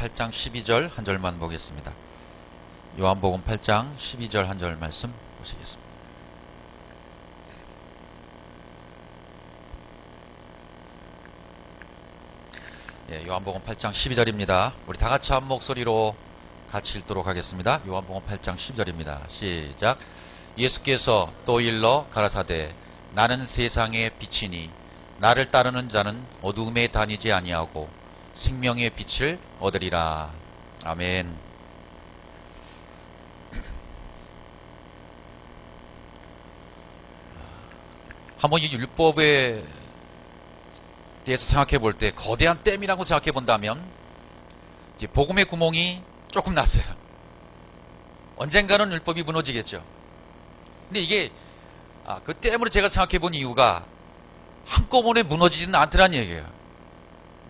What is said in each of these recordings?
8장 12절 한 절만 보겠습니다. 요한복음 8장 12절 한 절 말씀 보시겠습니다. 예, 요한복음 8장 12절입니다. 우리 다 같이 한 목소리로 같이 읽도록 하겠습니다. 요한복음 8장 12절입니다. 시작. 예수께서 또 일러 가라사대 나는 세상의 빛이니 나를 따르는 자는 어두움에 다니지 아니하고 생명의 빛을 얻으리라. 아멘. 한번 이 율법에 대해서 생각해 볼 때 거대한 댐이라고 생각해 본다면 이제 복음의 구멍이 조금 났어요. 언젠가는 율법이 무너지겠죠. 근데 이게 그 댐으로 제가 생각해 본 이유가 한꺼번에 무너지지는 않더란 얘기예요.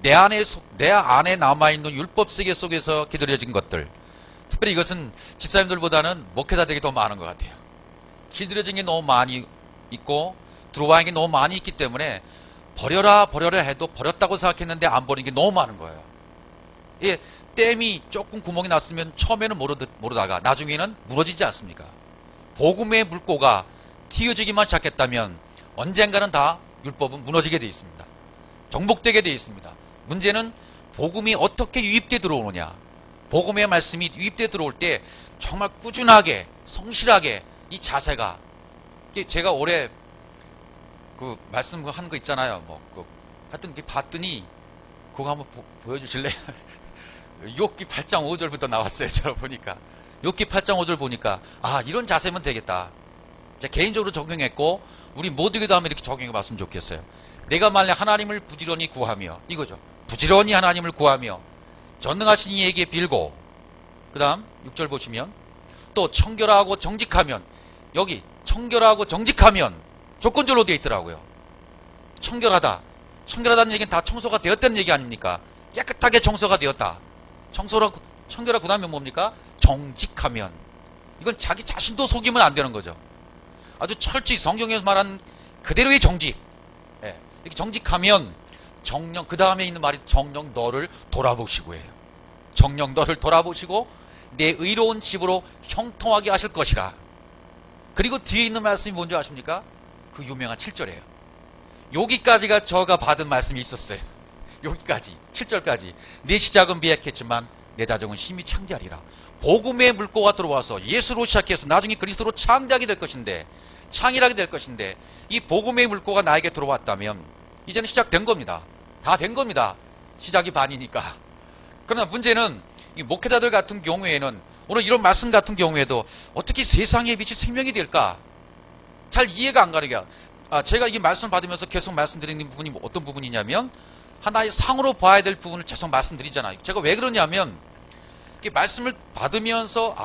내 안에 남아있는 율법 세계 속에서 길들여진 것들, 특별히 이것은 집사님들보다는 목회자들에게 더 많은 것 같아요. 길들여진 게 너무 많이 있고 들어와 있는 게 너무 많이 있기 때문에 버려라 해도 버렸다고 생각했는데 안 버린 게 너무 많은 거예요. 예, 댐이 조금 구멍이 났으면 처음에는 모르다가 나중에는 무너지지 않습니까? 복음의 물꼬가 튀어지기만 시작했다면 언젠가는 다 율법은 무너지게 되어 있습니다. 정복되게 되어 있습니다. 문제는 복음이 어떻게 유입돼 들어오느냐. 복음의 말씀이 유입돼 들어올 때 정말 꾸준하게 성실하게 이 자세가, 제가 올해 그 말씀한 거 있잖아요. 하여튼 봤더니 그거 한번 보여주실래요? 욥기 8장 5절부터 나왔어요. 제가 보니까 욥기 8장 5절 보니까 이런 자세면 되겠다. 제가 개인적으로 적용했고 우리 모두에게도 한번 이렇게 적용해 봤으면 좋겠어요. 내가 만약 하나님을 부지런히 구하며, 이거죠. 부지런히 하나님을 구하며 전능하신 이에게 빌고, 그 다음 6절 보시면 또 청결하고 정직하면, 여기 청결하고 정직하면 조건절로 되어 있더라고요. 청결하다는 얘기는 다 청소가 되었다는 얘기 아닙니까? 깨끗하게 청소가 되었다. 청결하고 그 다음에 뭡니까? 정직하면, 이건 자기 자신도 속이면 안 되는 거죠. 아주 철저히 성경에서 말하는 그대로의 정직. 예, 이렇게 정직하면 정녕, 그 다음에 있는 말이 정녕 너를 돌아보시고예요. 정녕 너를 돌아보시고 내 의로운 집으로 형통하게 하실 것이라. 그리고 뒤에 있는 말씀이 뭔지 아십니까? 그 유명한 7절이에요. 여기까지가 저가 받은 말씀이 있었어요. 여기까지 7절까지. 내 시작은 미약했지만 내 다정은 심히 창대하리라. 복음의 물꼬가 들어와서 예수로 시작해서 나중에 그리스도로 창대하게 될 것인데, 창일하게 될 것인데, 이 복음의 물꼬가 나에게 들어왔다면 이제는 시작된 겁니다. 다 된 겁니다. 시작이 반이니까. 그러나 문제는 이 목회자들 같은 경우에는, 오늘 이런 말씀 같은 경우에도 어떻게 세상의 빛이 생명이 될까? 잘 이해가 안 가는 게, 제가 이 말씀을 받으면서 계속 말씀드리는 부분이 어떤 부분이냐면, 하나의 상으로 봐야 될 부분을 계속 말씀드리잖아요. 제가 왜 그러냐면, 이렇게 말씀을 받으면서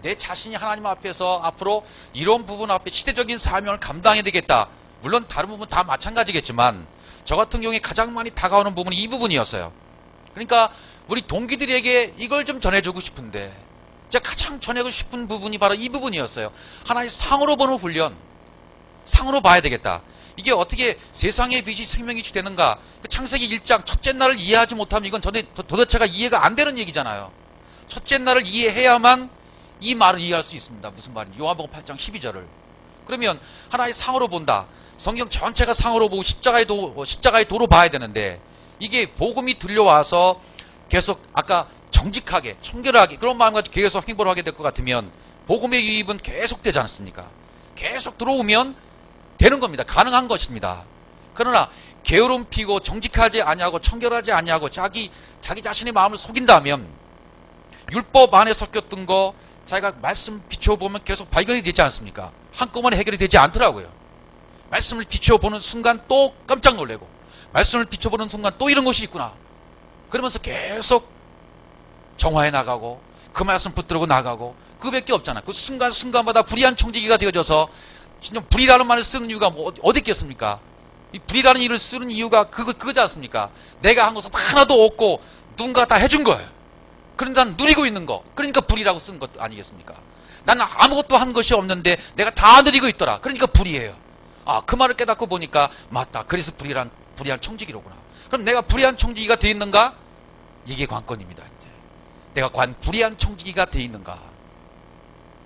내 자신이 하나님 앞에서 앞으로 이런 부분 앞에 시대적인 사명을 감당해야 되겠다. 물론 다른 부분 다 마찬가지겠지만 저 같은 경우에 가장 많이 다가오는 부분이 이 부분이었어요. 그러니까 우리 동기들에게 이걸 좀 전해주고 싶은데, 제가 가장 전하고 싶은 부분이 바로 이 부분이었어요. 하나의 상으로 보는 훈련, 상으로 봐야 되겠다. 이게 어떻게 세상의 빛이 생명이 되는가? 그 창세기 1장 첫째 날을 이해하지 못하면 이건 도대체가 이해가 안 되는 얘기잖아요. 첫째 날을 이해해야만 이 말을 이해할 수 있습니다. 무슨 말인지. 요한복음 8장 12절을. 그러면 하나의 상으로 본다. 성경 전체가 상으로 보고 십자가의 도로 봐야 되는데, 이게 복음이 들려와서 계속 아까 정직하게, 청결하게 그런 마음 가지고 계속 행보를 하게 될 것 같으면 복음의 유입은 계속 되지 않습니까? 계속 들어오면 되는 겁니다. 가능한 것입니다. 그러나 게으름 피고 정직하지 아니하고 청결하지 아니하고 자기 자신의 마음을 속인다면 율법 안에 섞였던 거 자기가 말씀 비춰보면 계속 발견이 되지 않습니까? 한꺼번에 해결이 되지 않더라고요. 말씀을 비춰보는 순간 또 깜짝 놀래고, 말씀을 비춰보는 순간 또 이런 것이 있구나. 그러면서 계속 정화해 나가고 그 말씀 붙들고 나가고, 그밖에 없잖아. 그 순간마다 불의한 청지기가 되어져서, 진짜 불의라는 말을 쓰는 이유가 어디 있겠습니까? 이 불의라는 일을 쓰는 이유가 그거지 않습니까? 내가 한 것은 하나도 없고 누군가 다 해준 거예요. 그런데 난 누리고 있는 거. 그러니까 불의라고 쓴 것 아니겠습니까? 나는 아무것도 한 것이 없는데 내가 다 누리고 있더라. 그러니까 불의예요. 그 말을 깨닫고 보니까 맞다. 그래서 불의한 청지기로구나. 그럼 내가 불의한 청지기가 되어 있는가? 이게 관건입니다. 이제 내가 불의한 청지기가 돼 있는가?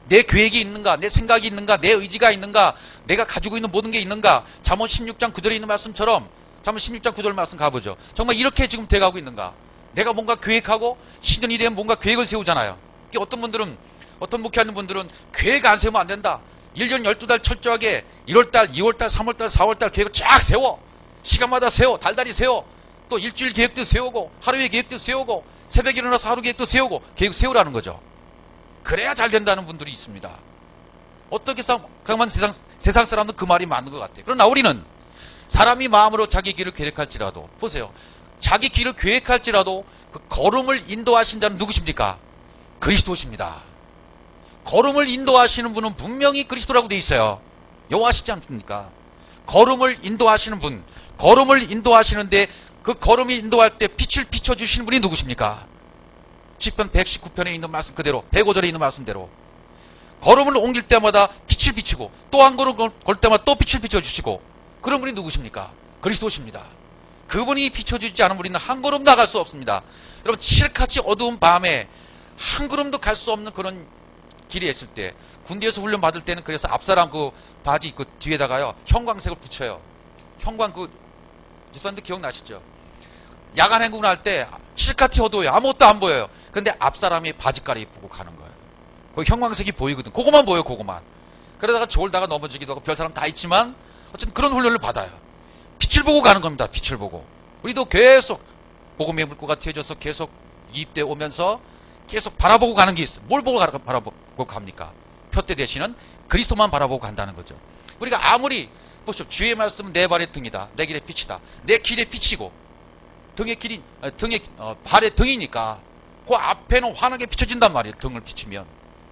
내 계획이 있는가? 내 생각이 있는가? 내 의지가 있는가? 내가 가지고 있는 모든 게 있는가? 잠언 16장 9절에 있는 말씀처럼 잠언 16장 9절 말씀 가보죠. 정말 이렇게 지금 돼가고 있는가? 내가 뭔가 계획하고 신년이 되면 뭔가 계획을 세우잖아요. 이게 어떤 분들은, 어떤 목회하는 분들은 계획 안 세우면 안 된다. 1년 12달 철저하게 1월달, 2월달, 3월달, 4월달 계획을 쫙 세워. 시간마다 세워. 달달이 세워. 또 일주일 계획도 세우고 하루의 계획도 세우고 새벽에 일어나서 하루 계획도 세우고 계획 세우라는 거죠. 그래야 잘 된다는 분들이 있습니다. 어떻게 그만 세상 사람은 그 말이 맞는 것 같아요. 그러나 우리는 사람이 마음으로 자기 길을 계획할지라도, 보세요. 자기 길을 계획할지라도 그 걸음을 인도하신 자는 누구십니까? 그리스도십니다. 걸음을 인도하시는 분은 분명히 그리스도라고 되어 있어요. 여호와시지 않습니까? 걸음을 인도하시는 분, 걸음을 인도하시는데 그 걸음이 인도할 때 빛을 비춰주시는 분이 누구십니까? 시편 119편에 있는 말씀 그대로, 105절에 있는 말씀대로 걸음을 옮길 때마다 빛을 비치고 또 한 걸음 걸 때마다 또 빛을 비춰주시고, 그런 분이 누구십니까? 그리스도십니다. 그분이 비춰주지 않으면 우리는 한 걸음 나갈 수 없습니다. 여러분, 칠흑같이 어두운 밤에 한 걸음도 갈 수 없는 그런 길에 있을 때, 군대에서 훈련 받을 때는 그래서 앞사람 그 바지 그 뒤에다가요 형광색을 붙여요. 형광 지수반도 기억나시죠? 야간 행군을 할 때 칠흑같이 어두워요. 아무것도 안 보여요. 근데 앞사람이 바지가리 입고 가는 거예요. 그 형광색이 보이거든. 그거만 보여, 그거만. 그러다가 졸다가 넘어지기도 하고 별사람 다 있지만 어쨌든 그런 훈련을 받아요. 빛을 보고 가는 겁니다. 빛을 보고. 우리도 계속 복음의 물고가 튀어져서 계속 이입돼 오면서 계속 바라보고 가는 게 있어요. 뭘 보고 바라보고 갑니까? 표대 대신은 그리스도만 바라보고 간다는 거죠. 우리가 아무리 보십시오. 주의 말씀은 내 발의 등이다. 내 길의 빛이다. 내 길의 빛이고 발의 등이니까 그 앞에는 환하게 비춰진단 말이에요. 등을 비추면,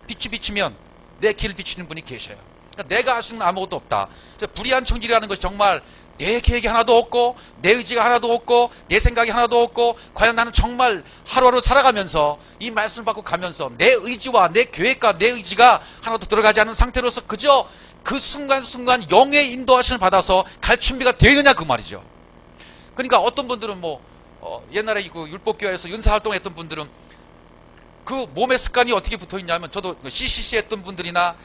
빛이 비치면 내 길을 비추는 분이 계셔요. 그러니까 내가 할 수 있는 아무것도 없다. 불의한 청지기라는 것이 정말 내 계획이 하나도 없고 내 의지가 하나도 없고 내 생각이 하나도 없고, 과연 나는 정말 하루하루 살아가면서 이 말씀을 받고 가면서 내 의지와 내 계획과 내 의지가 하나도 들어가지 않은 상태로서 그저 그 순간순간 영의 인도하심을 받아서 갈 준비가 되어 있느냐, 그 말이죠. 그러니까 어떤 분들은 옛날에 그 율법교회에서 윤사활동 했던 분들은 그 몸의 습관이 어떻게 붙어 있냐면, 저도 CCC 했던 분들이나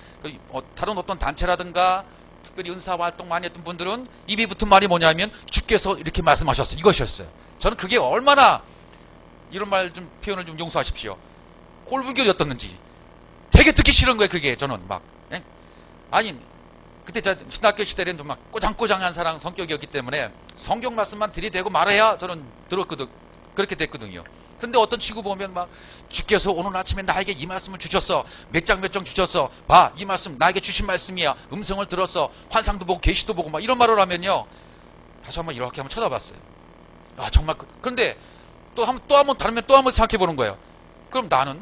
다른 어떤 단체라든가 특별히 은사활동 많이 했던 분들은 입이 붙은 말이 뭐냐면 주께서 이렇게 말씀하셨어요. 이것이었어요. 저는 그게 얼마나, 이런 말 좀 표현을 좀 용서하십시오, 꼴불견이었던지 되게 듣기 싫은 거예요. 그게 저는 막 아니 그때 제가 신학교 시대에는 좀 막 꼬장꼬장한 사람 성격이었기 때문에 성경 말씀만 들이대고 말해야 저는 들었거든. 그렇게 됐거든요. 근데 어떤 친구 보면 막 주께서 오늘 아침에 나에게 이 말씀을 주셨어. 몇 장 몇 장 주셨어. 봐, 이 말씀 나에게 주신 말씀이야. 음성을 들었어. 환상도 보고 계시도 보고 막 이런 말을 하면요, 다시 한번 이렇게 한번 쳐다봤어요. 아, 정말. 그런데 또 한번 다르면 또 한번 생각해 보는 거예요. 그럼 나는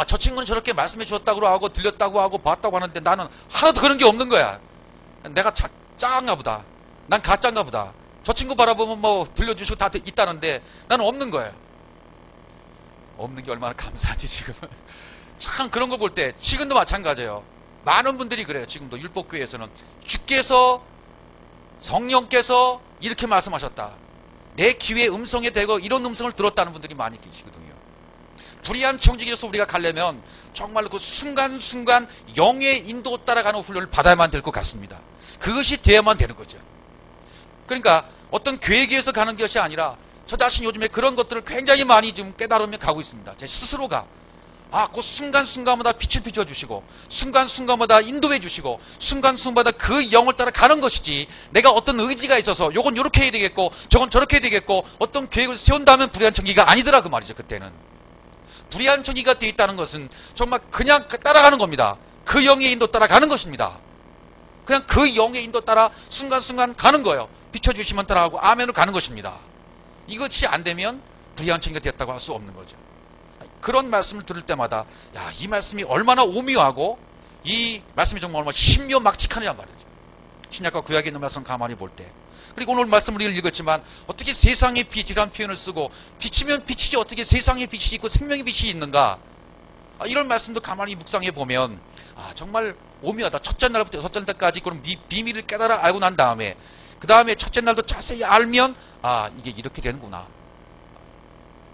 저 친구는 저렇게 말씀해 주었다고 하고 들렸다고 하고 봤다고 하는데 나는 하나도 그런 게 없는 거야. 내가 짱가 보다. 난 가짜인가 보다. 저 친구 바라보면 들려주시고 다 있다는데 나는 없는 거예요. 없는 게 얼마나 감사하지, 지금은. 참 그런 거 볼 때 지금도 마찬가지예요. 많은 분들이 그래요. 지금도 율법교회에서는 주께서, 성령께서 이렇게 말씀하셨다. 내 귀에 음성이 되고 이런 음성을 들었다는 분들이 많이 계시거든요. 불의한 청지기에서 우리가 가려면 정말 그 순간순간 영의 인도 따라가는 훈련을 받아야만 될 것 같습니다. 그것이 돼야만 되는 거죠. 그러니까 어떤 계획에서 가는 것이 아니라 저 자신 요즘에 그런 것들을 굉장히 많이 지금 깨달으며 가고 있습니다. 제 스스로가 그 순간순간마다 빛을 비춰주시고 순간순간마다 인도해 주시고 순간순간마다 그 영을 따라 가는 것이지, 내가 어떤 의지가 있어서 요건 요렇게 해야 되겠고 저건 저렇게 해야 되겠고 어떤 계획을 세운다면 불의한 청지기가 아니더라, 그 말이죠. 그때는 불의한 청지기가 되어 있다는 것은 정말 그냥 따라가는 겁니다. 그 영의 인도 따라가는 것입니다. 그냥 그 영의 인도 따라 순간순간 가는 거예요. 비춰주시면 따라가고 아멘으로 가는 것입니다. 이것이 안 되면 불의한 청지기가 되었다고 할 수 없는 거죠. 그런 말씀을 들을 때마다 이 말씀이 얼마나 오묘하고 이 말씀이 정말 얼마나 신묘막측하냐 말이죠. 신약과 구약에 있는 말씀을 가만히 볼 때. 그리고 오늘 말씀을 읽었지만 어떻게 세상의 빛이라는 표현을 쓰고 빛이면 빛이지 어떻게 세상의 빛이 있고 생명의 빛이 있는가, 이런 말씀도 가만히 묵상해 보면 정말 오묘하다. 첫째 날부터 여섯째 날까지 그런 비밀을 깨달아 알고 난 다음에 그 다음에 첫째 날도 자세히 알면 이게 이렇게 되는구나.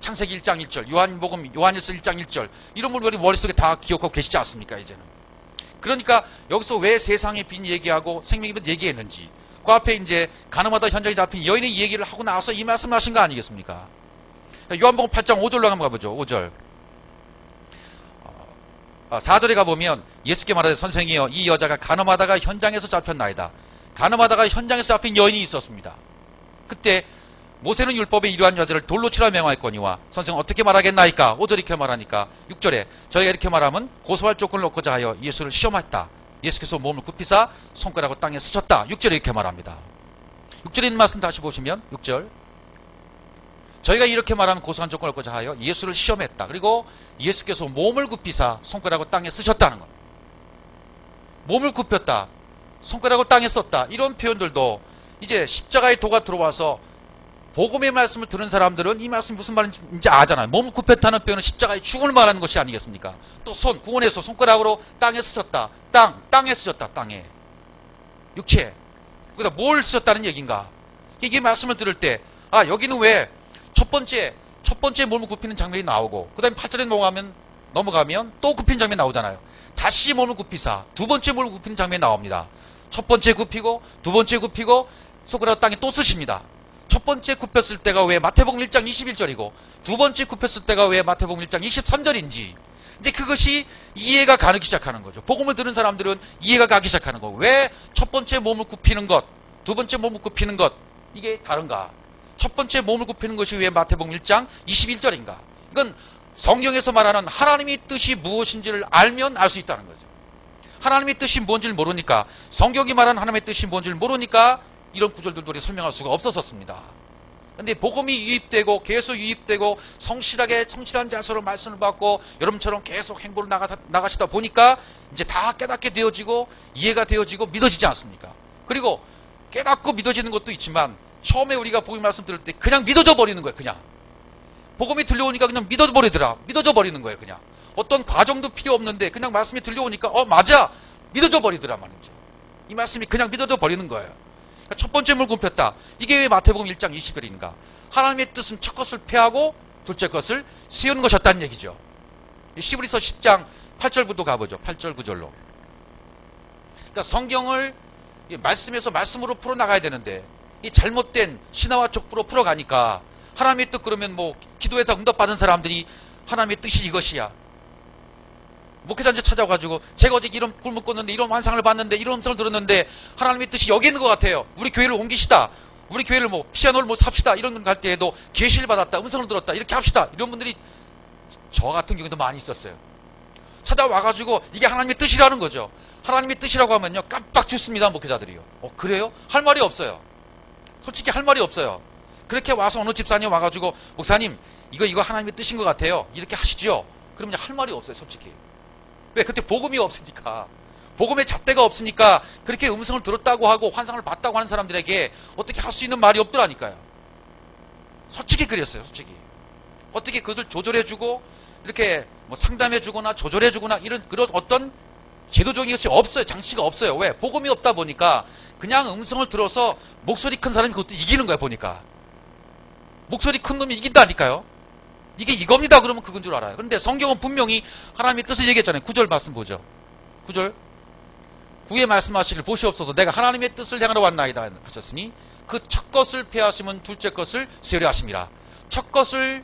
창세기 1장 1절, 요한복음 요한일서 1장 1절 이런 걸 우리 머릿속에 다 기억하고 계시지 않습니까? 이제는. 그러니까 여기서 왜 세상의 빈 얘기하고 생명의 빈 얘기했는지 그 앞에 이제 가늠하다 현장에 잡힌 여인의 얘기를 하고 나서 이 말씀을 하신 거 아니겠습니까? 요한복음 8장 5절로 한번 가보죠. 5절. 4절에 가보면 예수께 말하되 선생이여 이 여자가 간음하다가 현장에서 잡혔나이다. 간음하다가 현장에서 잡힌 여인이 있었습니다. 그때 모세는 율법에 이러한 여자를 돌로 치라 명하였거니와 선생은 어떻게 말하겠나이까? 5절 이렇게 말하니까 6절에 저희가 이렇게 말하면 고소할 조건을 얻고자 하여 예수를 시험했다. 예수께서 몸을 굽히사 손가락을 땅에 스쳤다. 6절에 이렇게 말합니다. 6절에 있는 말씀 다시 보시면 6절 저희가 이렇게 말하면 고소한 조건을 얻고자 하여 예수를 시험했다. 그리고 예수께서 몸을 굽히사 손가락을 땅에 쓰셨다는 것. 몸을 굽혔다. 손가락을 땅에 썼다. 이런 표현들도 이제 십자가의 도가 들어와서 복음의 말씀을 들은 사람들은 이 말씀이 무슨 말인지 아잖아요. 몸을 굽혔다는 표현은 십자가의 죽음을 말하는 것이 아니겠습니까? 또 손, 구원해서 손가락으로 땅에 쓰셨다. 땅에 쓰셨다. 땅에. 육체. 거기다 뭘 쓰셨다는 얘기인가? 이게 말씀을 들을 때, 여기는 왜 첫 번째 몸을 굽히는 장면이 나오고, 그 다음에 8절에 넘어가면 또 굽힌 장면이 나오잖아요. 다시 몸을 굽히사, 두 번째 몸을 굽히는 장면이 나옵니다. 첫 번째 굽히고, 두 번째 굽히고, 손가락 땅에 또 쓰십니다. 첫 번째 굽혔을 때가 왜 마태복음 1장 21절이고, 두 번째 굽혔을 때가 왜 마태복음 1장 23절인지, 이제 그것이 이해가 가기 시작하는 거죠. 복음을 들은 사람들은 이해가 가기 시작하는 거고, 왜 첫 번째 몸을 굽히는 것, 두 번째 몸을 굽히는 것, 이게 다른가? 첫 번째 몸을 굽히는 것이 왜 마태복음 1장 21절인가? 이건 성경에서 말하는 하나님의 뜻이 무엇인지를 알면 알 수 있다는 거죠. 하나님의 뜻이 뭔지를 모르니까, 성경이 말하는 하나님의 뜻이 뭔지를 모르니까 이런 구절들도 우리 설명할 수가 없었습니다. 근데 복음이 유입되고 계속 유입되고 성실하게 성실한 자세로 말씀을 받고 여러분처럼 계속 행보를 나가시다 보니까 이제 다 깨닫게 되어지고 이해가 되어지고 믿어지지 않습니까? 그리고 깨닫고 믿어지는 것도 있지만 처음에 우리가 복음 말씀 들을 때 그냥 믿어져 버리는 거예요. 그냥 복음이 들려오니까 그냥 믿어져 버리는 거예요. 그냥 어떤 과정도 필요 없는데 그냥 말씀이 들려오니까 맞아 믿어져 버리더라 말이죠. 이 말씀이 그냥 믿어져 버리는 거예요. 그러니까 첫 번째 몸을 굽혔다. 이게 왜 마태복음 1장 20절인가? 하나님의 뜻은 첫 것을 폐하고 둘째 것을 세우는 것이었다는 얘기죠. 시브리서 10장 8절부터 가보죠. 8절 9절로. 그러니까 성경을 말씀에서 말씀으로 풀어나가야 되는데 이 잘못된 신화와 족보로 풀어가니까 하나님의 뜻 그러면 기도에서 응답받은 사람들이 하나님의 뜻이 이것이야. 목회자한테 찾아가지고 제가 어제 이런 꿈을 꿨는데 이런 환상을 봤는데 이런 음성을 들었는데 하나님의 뜻이 여기 있는 것 같아요. 우리 교회를 옮기시다. 우리 교회를 피아노를 삽시다. 이런 걸 갈 때에도 계시를 받았다. 음성을 들었다. 이렇게 합시다. 이런 분들이 저 같은 경우도 많이 있었어요. 찾아와가지고 이게 하나님의 뜻이라는 거죠. 하나님의 뜻이라고 하면요 깜빡 죽습니다. 목회자들이요. 그래요? 할 말이 없어요. 솔직히 할 말이 없어요. 그렇게 와서 어느 집사님 와가지고 목사님 이거 하나님의 뜻인 것 같아요. 이렇게 하시죠. 그러면 할 말이 없어요. 솔직히. 왜? 그때 복음이 없으니까. 복음의 잣대가 없으니까 그렇게 음성을 들었다고 하고 환상을 봤다고 하는 사람들에게 어떻게 할 수 있는 말이 없더라니까요. 솔직히 그랬어요. 솔직히. 어떻게 그것을 조절해주고 이렇게 상담해주거나 조절해주거나 그런 어떤 제도적인 것이 없어요. 장치가 없어요. 왜? 복음이 없다 보니까 그냥 음성을 들어서 목소리 큰 사람이 그것도 이기는 거야 보니까. 목소리 큰 놈이 이긴다니까요. 이게 이겁니다. 그러면 그건 줄 알아요. 그런데 성경은 분명히 하나님의 뜻을 얘기했잖아요. 9절 말씀 보죠. 9절. 구에 말씀하시길 보시옵소서 내가 하나님의 뜻을 향하러 왔나이다 하셨으니 그 첫 것을 폐하시면 둘째 것을 세우려 하심이라. 첫 것을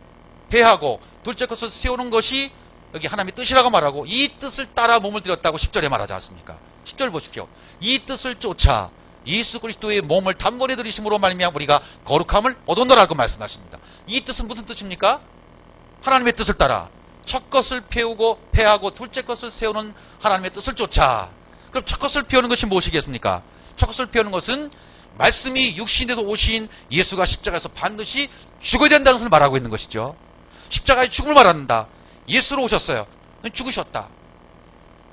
폐하고 둘째 것을 세우는 것이 여기 하나님의 뜻이라고 말하고 이 뜻을 따라 몸을 들였다고 10절에 말하지 않습니까? 10절 보십시오. 이 뜻을 쫓아 예수 그리스도의 몸을 단번에 들이심으로 말미암아 우리가 거룩함을 얻었노라고 말씀하십니다. 이 뜻은 무슨 뜻입니까? 하나님의 뜻을 따라 첫 것을 폐하고 둘째 것을 세우는 하나님의 뜻을 쫓아. 그럼 첫 것을 폐하는 것이 무엇이겠습니까? 첫 것을 폐하는 것은 말씀이 육신에서 오신 예수가 십자가에서 반드시 죽어야 된다는 것을 말하고 있는 것이죠. 십자가의 죽음을 말한다. 예수로 오셨어요. 죽으셨다.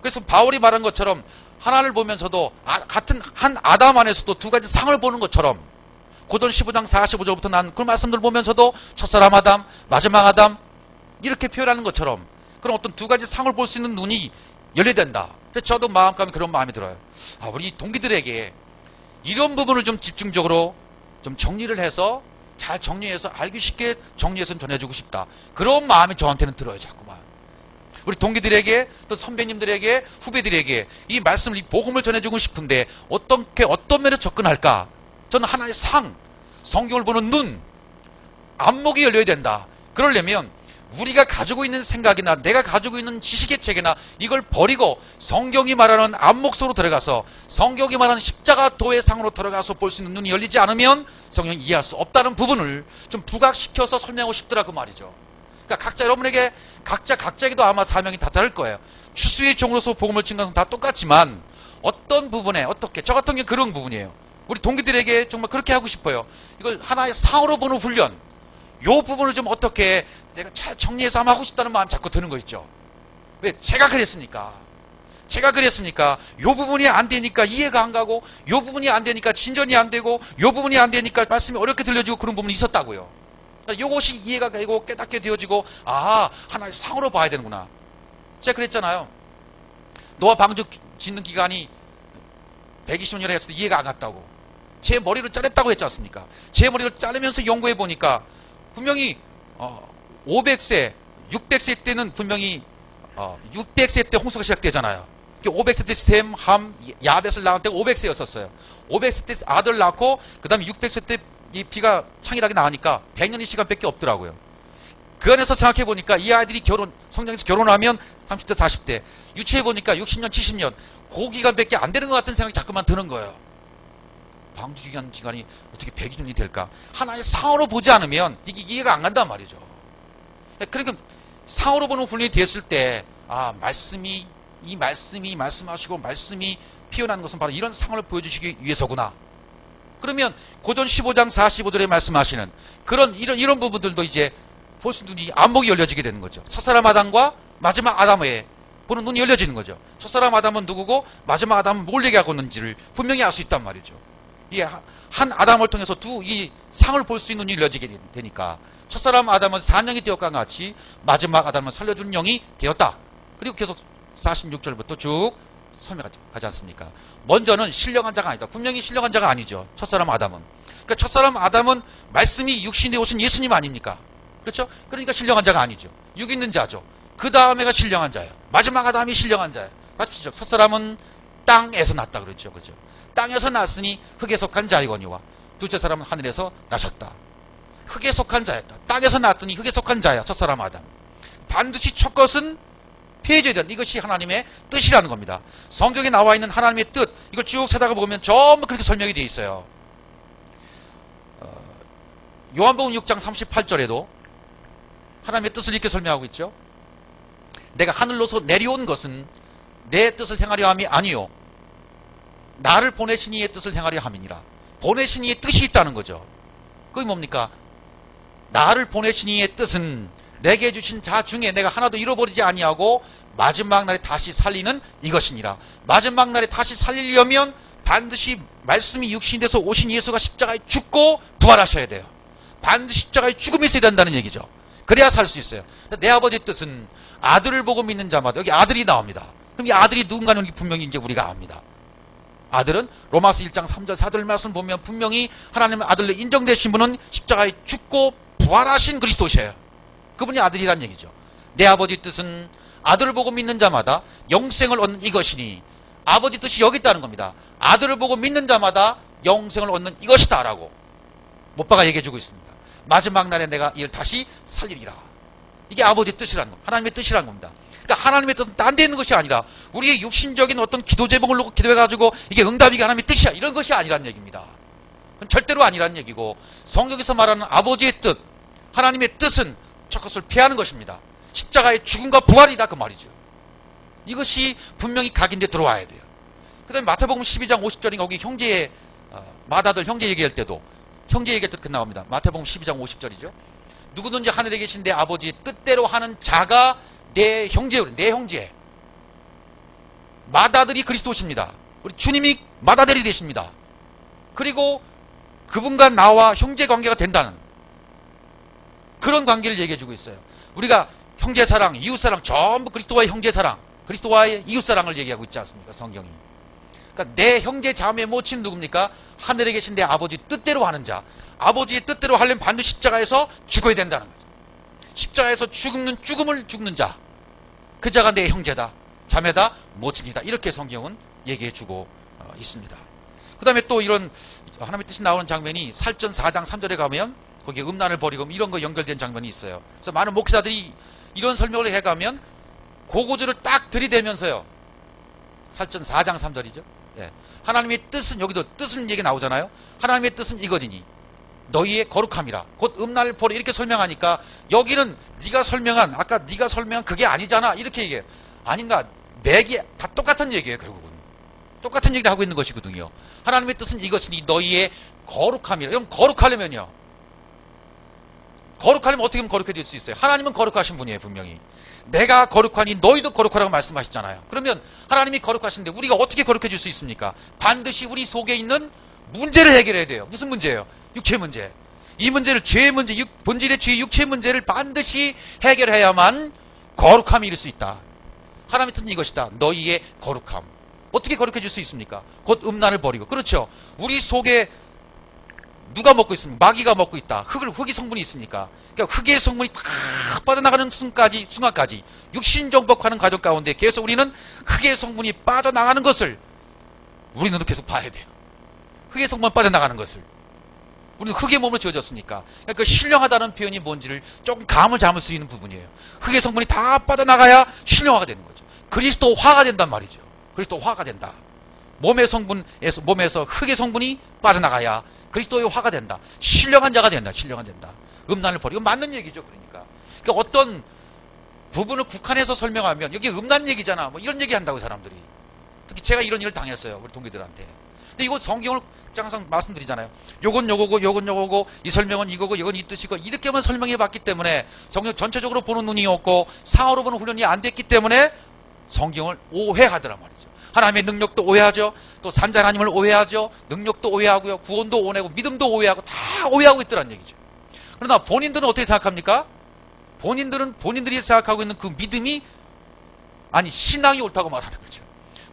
그래서 바울이 말한 것처럼 하나를 보면서도 같은 한 아담 안에서도 두 가지 상을 보는 것처럼 고전 15장 45절부터 난 그 말씀들 보면서도 첫사람 아담, 마지막 아담 이렇게 표현하는 것처럼 그런 어떤 두 가지 상을 볼 수 있는 눈이 열려야 된다. 그래서 저도 마음가짐 그런 마음이 들어요. 우리 동기들에게 이런 부분을 좀 집중적으로 좀 정리를 해서 잘 정리해서 알기 쉽게 정리해서 전해주고 싶다. 그런 마음이 저한테는 들어요, 자꾸만. 우리 동기들에게 또 선배님들에게 후배들에게 이 말씀을, 이 복음을 전해주고 싶은데 어떻게 어떤 면에서 접근할까? 저는 하나의 성경을 보는 눈, 안목이 열려야 된다. 그러려면 우리가 가지고 있는 생각이나 내가 가지고 있는 지식의 체계나 이걸 버리고 성경이 말하는 안목 속으로 들어가서 성경이 말하는 십자가도의 상으로 들어가서 볼 수 있는 눈이 열리지 않으면 성경을 이해할 수 없다는 부분을 좀 부각시켜서 설명하고 싶더라고 말이죠. 그러니까 각자 여러분에게 각자에게도 아마 사명이 다 다를 거예요. 추수의 종으로서 복음을 증거하는 다 똑같지만 어떤 부분에 어떻게, 저 같은 경우 그런 부분이에요. 우리 동기들에게 정말 그렇게 하고 싶어요. 이걸 하나의 상으로 보는 훈련, 요 부분을 좀 어떻게 내가 잘 정리해서 한번 하고 싶다는 마음이 자꾸 드는 거 있죠. 왜? 제가 그랬으니까 요 부분이 안 되니까 이해가 안 가고, 요 부분이 안 되니까 진전이 안 되고, 요 부분이 안 되니까 말씀이 어렵게 들려지고 그런 부분이 있었다고요. 그러니까 요것이 이해가 되고 깨닫게 되어지고, 아, 하나의 상으로 봐야 되는구나. 제가 그랬잖아요. 노아 방주 짓는 기간이 120년이라 했을 때 이해가 안 갔다고. 제 머리를 자르다고 했지 않습니까? 제 머리를 자르면서 연구해 보니까 분명히 500세, 600세 때는 분명히 600세 때 홍수가 시작되잖아요. 500세 때 셈, 함, 야벳을 낳은 때가 500세였었어요. 500세 때 아들 낳고 그 다음에 600세 때 이 비가 창일하게 나가니까 100년의 시간밖에 없더라고요. 그 안에서 생각해 보니까 이 아이들이 성장해서 결혼하면 30대, 40대, 유치해 보니까 60년, 70년, 그 기간밖에 안 되는 것 같은 생각이 자꾸만 드는 거예요. 방주 기간이 어떻게 100년이 될까? 하나의 상으로 보지 않으면 이게 이해가 안 간단 말이죠. 그러니까 상으로 보는 훈련이 됐을 때, 아, 말씀이 말씀하시고 말씀이 피어나는 것은 바로 이런 상을 보여주시기 위해서구나. 그러면 고전 15장 45절에 말씀하시는 이런 부분들도 이제 볼 수 있는 눈이, 안목이 열려지게 되는 거죠. 첫사람 아담과 마지막 아담의 보는 눈이 열려지는 거죠. 첫사람 아담은 누구고 마지막 아담은 뭘 얘기하고 있는지를 분명히 알 수 있단 말이죠. 이 한 아담을 통해서 이 상을 볼 수 있는 눈이 열려지게 되니까 첫사람 아담은 산영이 되었과 같이 마지막 아담은 살려주는 영이 되었다. 그리고 계속 46절부터 쭉 설명하지 않습니까? 먼저는 신령한 자가 아니다. 분명히 신령한 자가 아니죠. 첫사람 아담은. 그러니까 첫사람 아담은 말씀이 육신에 오신 예수님 아닙니까? 그렇죠? 그러니까 신령한 자가 아니죠. 육 있는 자죠. 그 다음에가 신령한 자예요. 마지막 아담이 신령한 자예요. 맞죠? 첫사람은 땅에서 났다 그랬죠. 그렇죠? 땅에서 났으니 흙에 속한 자이거니와 둘째 사람은 하늘에서 나셨다. 흙에 속한 자였다. 땅에서 났더니 흙에 속한 자야. 첫사람 아담. 반드시 첫 것은 피해져야 된다. 이것이 하나님의 뜻이라는 겁니다. 성경에 나와 있는 하나님의 뜻, 이걸 쭉 세다가 보면 전부 그렇게 설명이 되어 있어요. 요한복음 6장 38절에도 하나님의 뜻을 이렇게 설명하고 있죠. 내가 하늘로서 내려온 것은 내 뜻을 행하려 함이 아니요 나를 보내신 이의 뜻을 행하려 함이니라. 보내신 이의 뜻이 있다는 거죠. 그게 뭡니까? 나를 보내신 이의 뜻은 내게 주신 자 중에 내가 하나도 잃어버리지 아니하고 마지막 날에 다시 살리는 이것이니라. 마지막 날에 다시 살리려면 반드시 말씀이 육신이 돼서 오신 예수가 십자가에 죽고 부활하셔야 돼요. 반드시 십자가에 죽음이 있어야 된다는 얘기죠. 그래야 살 수 있어요. 내 아버지의 뜻은 아들을 보고 믿는 자마다, 여기 아들이 나옵니다. 그럼 이 아들이 누군가는 분명히 이제 우리가 압니다. 아들은 로마서 1장 3절 4절 말씀 보면 분명히 하나님의 아들로 인정되신 분은 십자가에 죽고 부활하신 그리스도셔요. 그분이 아들이란 얘기죠. 내 아버지 뜻은 아들을 보고 믿는 자마다 영생을 얻는 이것이니, 아버지 뜻이 여기 있다는 겁니다. 아들을 보고 믿는 자마다 영생을 얻는 이것이다 라고 못바가 얘기해주고 있습니다. 마지막 날에 내가 이를 다시 살리리라. 이게 아버지의 뜻이라는 겁니다. 하나님의 뜻이라는 겁니다. 그러니까 하나님의 뜻은 딴 데 있는 것이 아니라 우리의 육신적인 어떤 기도 제목을 놓고 기도해가지고 이게 응답이 하나님의 뜻이야, 이런 것이 아니란 얘기입니다. 그건 절대로 아니란 얘기고, 성경에서 말하는 아버지의 뜻, 하나님의 뜻은 첫 것을 피하는 것입니다. 십자가의 죽음과 부활이다 그 말이죠. 이것이 분명히 각인데 들어와야 돼요. 그 다음에 마태복음 12장 50절인가 거기 형제의 마다들 형제 얘기할 때도 그렇게 나옵니다. 마태복음 12장 50절이죠. 누구든지 하늘에 계신 내 아버지의 뜻대로 하는 자가 내 형제요. 내 형제. 마다들이 그리스도십니다. 우리 주님이 마다들이 되십니다. 그리고 그분과 나와 형제 관계가 된다는 그런 관계를 얘기해주고 있어요. 우리가 형제사랑, 이웃사랑, 전부 그리스도와의 형제사랑, 그리스도와의 이웃사랑을 얘기하고 있지 않습니까? 성경이. 그러니까 내 형제 자매 모친은 누굽니까? 하늘에 계신 내 아버지 뜻대로 하는 자. 아버지의 뜻대로 하려면 반드시 십자가에서 죽어야 된다는 거죠. 십자가에서 죽음을 죽는 자, 그 자가 내 형제다, 자매다, 모친이다. 이렇게 성경은 얘기해 주고 있습니다. 그 다음에 또 이런 하나님의 뜻이 나오는 장면이 살전 4장 3절에 가면 거기에 음란을 버리고 이런 거 연결된 장면이 있어요. 그래서 많은 목회자들이 이런 설명을 해가면 고구절을 딱 들이대면서요. 살전 4장 3절이죠. 예. 하나님의 뜻은, 여기도 뜻은 얘기 나오잖아요. 하나님의 뜻은 이거지니 너희의 거룩함이라 곧 음란을 버리, 이렇게 설명하니까 여기는 아까 네가 설명한 그게 아니잖아, 이렇게 얘기해요. 아닌가? 맥이 다 똑같은 얘기예요. 결국은 똑같은 얘기를 하고 있는 것이거든요. 하나님의 뜻은 이것이니 너희의 거룩함이라. 그럼 거룩하려면 어떻게 하면 거룩해질 수 있어요? 하나님은 거룩하신 분이에요. 분명히 내가 거룩하니 너희도 거룩하라고 말씀하셨잖아요. 그러면 하나님이 거룩하신데 우리가 어떻게 거룩해질 수 있습니까? 반드시 우리 속에 있는 문제를 해결해야 돼요. 무슨 문제예요? 육체 문제. 이 문제를, 죄의 문제, 본질의 죄, 육체 문제를 반드시 해결해야만 거룩함이 이룰 수 있다. 하나님의 뜻은 이것이다. 너희의 거룩함. 어떻게 거룩해질 수 있습니까? 곧 음란을 버리고. 그렇죠. 우리 속에 누가 먹고 있습니까? 마귀가 먹고 있다. 흙이 성분이 있습니까? 그러니까 흙의 성분이 다 빠져나가는 순간까지 육신 정복하는 과정 가운데 계속 우리는 흙의 성분이 빠져나가는 것을 우리는 계속 봐야 돼요. 흙의 성분 빠져나가는 것을. 우리는 흙의 몸으로 지어졌으니까. 그러니까 신령하다는 표현이 뭔지를 조금 감을 잡을 수 있는 부분이에요. 흙의 성분이 다 빠져나가야 신령화가 되는 거죠. 그리스도화가 된단 말이죠. 그리스도화가 된다. 몸에서 흙의 성분이 빠져나가야 그리스도의 화가 된다. 신령한 자가 된다. 신령한 된다. 음란을 버리고. 맞는 얘기죠. 그러니까 어떤 부분을 국한해서 설명하면 여기 음란 얘기잖아, 뭐 이런 얘기 한다고 사람들이. 특히 제가 이런 일을 당했어요. 우리 동기들한테. 근데 이거 성경을 항상 말씀드리잖아요. 요건 요거고, 이 설명은 이거고, 이건 이 뜻이고, 이렇게만 설명해 봤기 때문에 성경 전체적으로 보는 눈이 없고 상하로 보는 훈련이 안 됐기 때문에 성경을 오해하더란 말이죠. 하나님의 능력도 오해하죠. 또 산자 하나님을 오해하죠. 능력도 오해하고요. 구원도 오해하고 믿음도 오해하고 다 오해하고 있더란 얘기죠. 그러나 본인들은 어떻게 생각합니까? 본인들이 생각하고 있는 그 믿음이, 아니 신앙이 옳다고 말하는 거죠.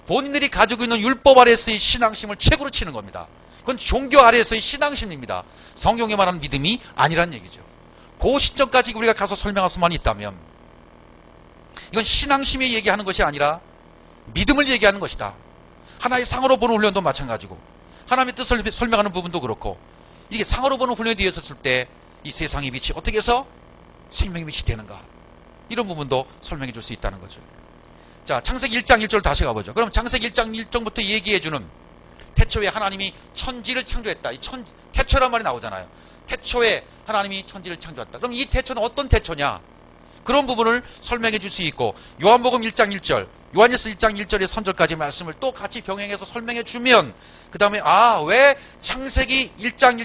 본인들이 가지고 있는 율법 아래에서의 신앙심을 최고로 치는 겁니다. 그건 종교 아래에서의 신앙심입니다. 성경에 말하는 믿음이 아니란 얘기죠. 그 시점까지 우리가 가서 설명할 수만 있다면 이건 신앙심이 얘기하는 것이 아니라 믿음을 얘기하는 것이다. 하나의 상으로 보는 훈련도 마찬가지고 하나님의 뜻을 설명하는 부분도 그렇고, 이게 상으로 보는 훈련에 뒤에 섰을 때 이 세상의 빛이 어떻게 해서 생명의 빛이 되는가, 이런 부분도 설명해 줄 수 있다는 거죠. 자, 창세기 1장 1절 다시 가보죠. 그럼 창세기 1장 1절부터 얘기해주는 태초에 하나님이 천지를 창조했다. 태초란 말이 나오잖아요. 태초에 하나님이 천지를 창조했다. 그럼 이 태초는 어떤 태초냐? 그런 부분을 설명해 줄 수 있고, 요한복음 1장 1절, 요한일서 1장 1절에 3절까지 말씀을 또 같이 병행해서 설명해 주면, 그 다음에 왜 창세기 1장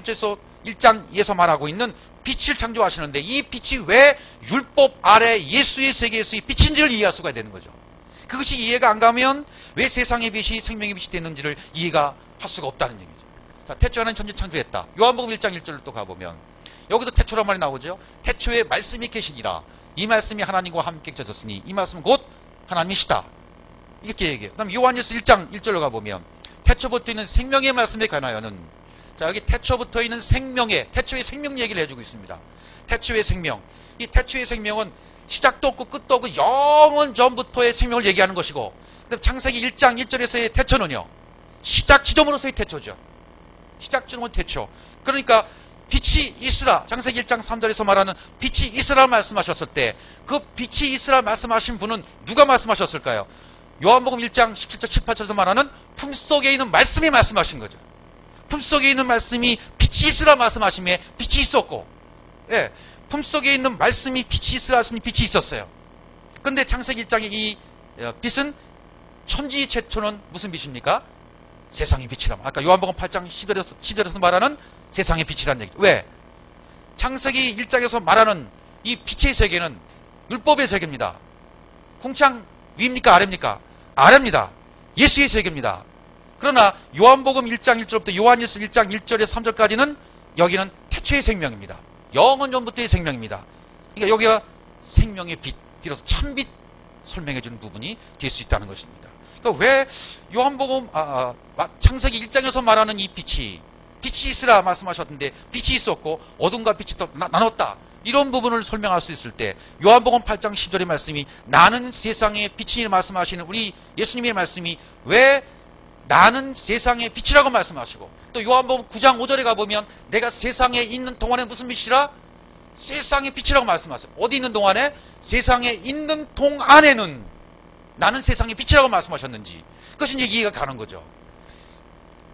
1장에서 말하고 있는 빛을 창조하시는데 이 빛이 왜 율법 아래 예수의 세계에서의 빛인지를 이해할 수가 되는 거죠. 그것이 이해가 안 가면 왜 세상의 빛이 생명의 빛이 됐는지를 이해가 할 수가 없다는 얘기죠. 자, 태초에는 천지를 창조했다. 요한복음 1장 1절을 또 가보면 여기도 태초란 말이 나오죠. 태초에 말씀이 계시니라. 이 말씀이 하나님과 함께 젖었으니 이 말씀은 곧 하나님이시다. 이렇게 얘기해요. 그 다음 요한일서 1장 1절로 가보면 태초부터 있는 생명의 말씀에 관하여는, 자, 여기 태초부터 있는 태초의 생명 얘기를 해주고 있습니다. 태초의 생명. 이 태초의 생명은 시작도 없고 끝도 없고 영원 전부터의 생명을 얘기하는 것이고, 그다음 창세기 1장 1절에서의 태초는요, 시작 지점으로서의 태초죠. 시작 지점은 태초. 그러니까 빛이 있으라. 창세기 1장 3절에서 말하는 빛이 있으라 말씀하셨을 때 그 빛이 있으라 말씀하신 분은 누가 말씀하셨을까요? 요한복음 1장 17절 18절에서 말하는 품속에 있는 말씀이 말씀하신 거죠. 품속에 있는 말씀이 빛이 있으라 말씀하심에 빛이 있었고, 예, 품속에 있는 말씀이 빛이 있으라 하시니 빛이 있었어요. 근데 창세기 1장의 이 빛은 천지의 최초는 무슨 빛입니까? 세상의 빛이라. 아까 요한복음 8장 10절에서 말하는 세상의 빛이라는 얘기죠. 왜? 창세기 1장에서 말하는 이 빛의 세계는 율법의 세계입니다. 궁창 위입니까? 아래입니까? 아래입니다. 예수의 세계입니다. 그러나 요한복음 1장 1절부터 요한일서 1장 1절에서 3절까지는 여기는 태초의 생명입니다. 영원 전부터의 생명입니다. 그러니까 여기가 생명의 빛, 비로소 참빛 설명해 주는 부분이 될 수 있다는 것입니다. 그러니까 왜 요한복음 창세기 1장에서 말하는 이 빛이 빛이 있으라 말씀하셨는데 빛이 있었고 어둠과 빛이 또 나눴다. 이런 부분을 설명할 수 있을 때 요한복음 8장 10절의 말씀이 나는 세상의 빛이니 말씀하시는 우리 예수님의 말씀이 왜 나는 세상의 빛이라고 말씀하시고 또 요한복음 9장 5절에 가보면 내가 세상에 있는 동안에 무슨 빛이라? 세상의 빛이라고 말씀하세요. 어디 있는 동안에? 세상에 있는 동안에는 나는 세상의 빛이라고 말씀하셨는지 그것이 이제 이해가 가는 거죠.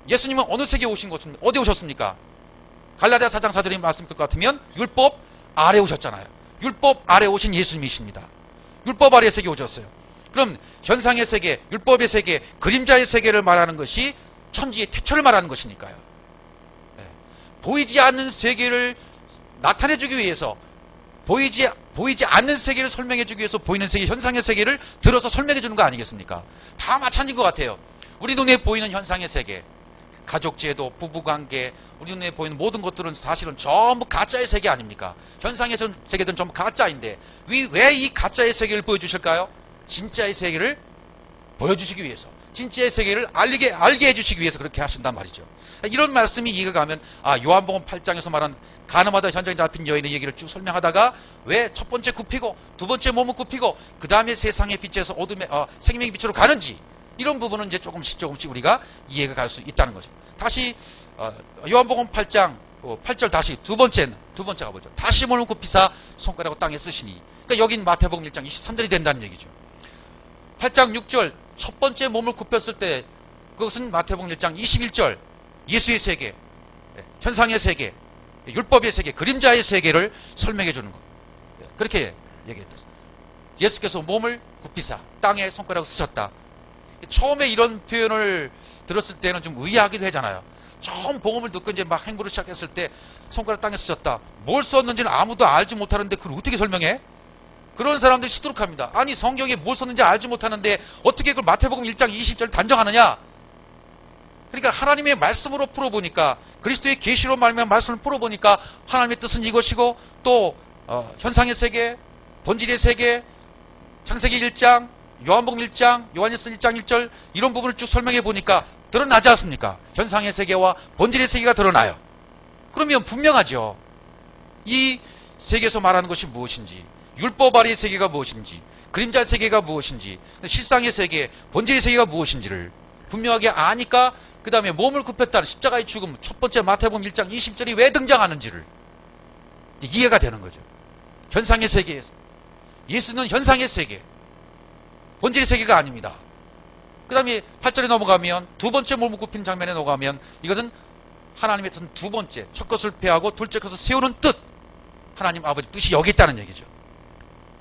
예수님은 어느 세계에 오신 것입니까? 어디 오셨습니까? 갈라디아 4장 4절의 말씀 것 같으면 율법 아래 오셨잖아요. 율법 아래 오신 예수님이십니다. 율법 아래 세계에 오셨어요. 그럼 현상의 세계, 율법의 세계, 그림자의 세계를 말하는 것이 천지의 태초를 말하는 것이니까요. 네. 보이지 않는 세계를 나타내주기 위해서 보이지 않는 세계를 설명해주기 위해서 보이는 세계, 현상의 세계를 들어서 설명해주는 거 아니겠습니까? 다 마찬가지인 것 같아요. 우리 눈에 보이는 현상의 세계, 가족제도, 부부관계, 우리 눈에 보이는 모든 것들은 사실은 전부 가짜의 세계 아닙니까? 현상의 세계들은 전부 가짜인데 왜 이 가짜의 세계를 보여주실까요? 진짜의 세계를 보여주시기 위해서, 진짜의 세계를 알게 해주시기 위해서 그렇게 하신단 말이죠. 이런 말씀이 이해가 가면 요한복음 8장에서 말한 가늠하다 현장에 잡힌 여인의 얘기를 쭉 설명하다가 왜 첫 번째 굽히고 두 번째 몸을 굽히고 그 다음에 세상의 빛에서 어둠의 생명의 빛으로 가는지 이런 부분은 이제 조금씩 우리가 이해가 갈 수 있다는 거죠. 다시 요한복음 8장 8절 다시 두 번째 가보죠. 다시 몸을 굽히사 손가락을 땅에 쓰시니. 그러니까 여긴 마태복음 1장 23절이 된다는 얘기죠. 8장 6절 첫 번째 몸을 굽혔을 때 그것은 마태복음 1장 21절 예수의 세계, 현상의 세계, 율법의 세계, 그림자의 세계를 설명해 주는 것. 그렇게 얘기했다. 예수께서 몸을 굽히사 땅에 손가락을 쓰셨다. 처음에 이런 표현을 들었을 때는 좀 의아하기도 하잖아요. 처음 복음을 듣고 이제 막 행보를 시작했을 때 손가락 땅에 쓰셨다. 뭘 썼는지는 아무도 알지 못하는데 그걸 어떻게 설명해? 그런 사람들이 시도록합니다. 아니 성경에 뭘 썼는지 알지 못하는데 어떻게 그걸 마태복음 1장 20절 단정하느냐? 그러니까 하나님의 말씀으로 풀어보니까 그리스도의 계시로 말미암아 말씀을 풀어보니까 하나님의 뜻은 이것이고 또 현상의 세계, 본질의 세계, 창세기 1장, 요한복음 1장, 요한일서 1장 1절 이런 부분을 쭉 설명해 보니까 드러나지 않습니까? 현상의 세계와 본질의 세계가 드러나요. 그러면 분명하죠. 이 세계에서 말하는 것이 무엇인지, 율법 아래의 세계가 무엇인지, 그림자의 세계가 무엇인지, 실상의 세계, 본질의 세계가 무엇인지를 분명하게 아니까 그 다음에 몸을 굽혔다는 십자가의 죽음, 첫 번째 마태복음 1장 20절이 왜 등장하는지를 이해가 되는 거죠. 현상의 세계에서. 예수는 현상의 세계, 본질의 세계가 아닙니다. 그 다음에 8절에 넘어가면 두 번째 몸을 굽힌 장면에 넘어가면 이것은 하나님의 뜻은 두 번째, 첫 것을 폐하고 둘째 것을 세우는 뜻, 하나님 아버지 뜻이 여기 있다는 얘기죠.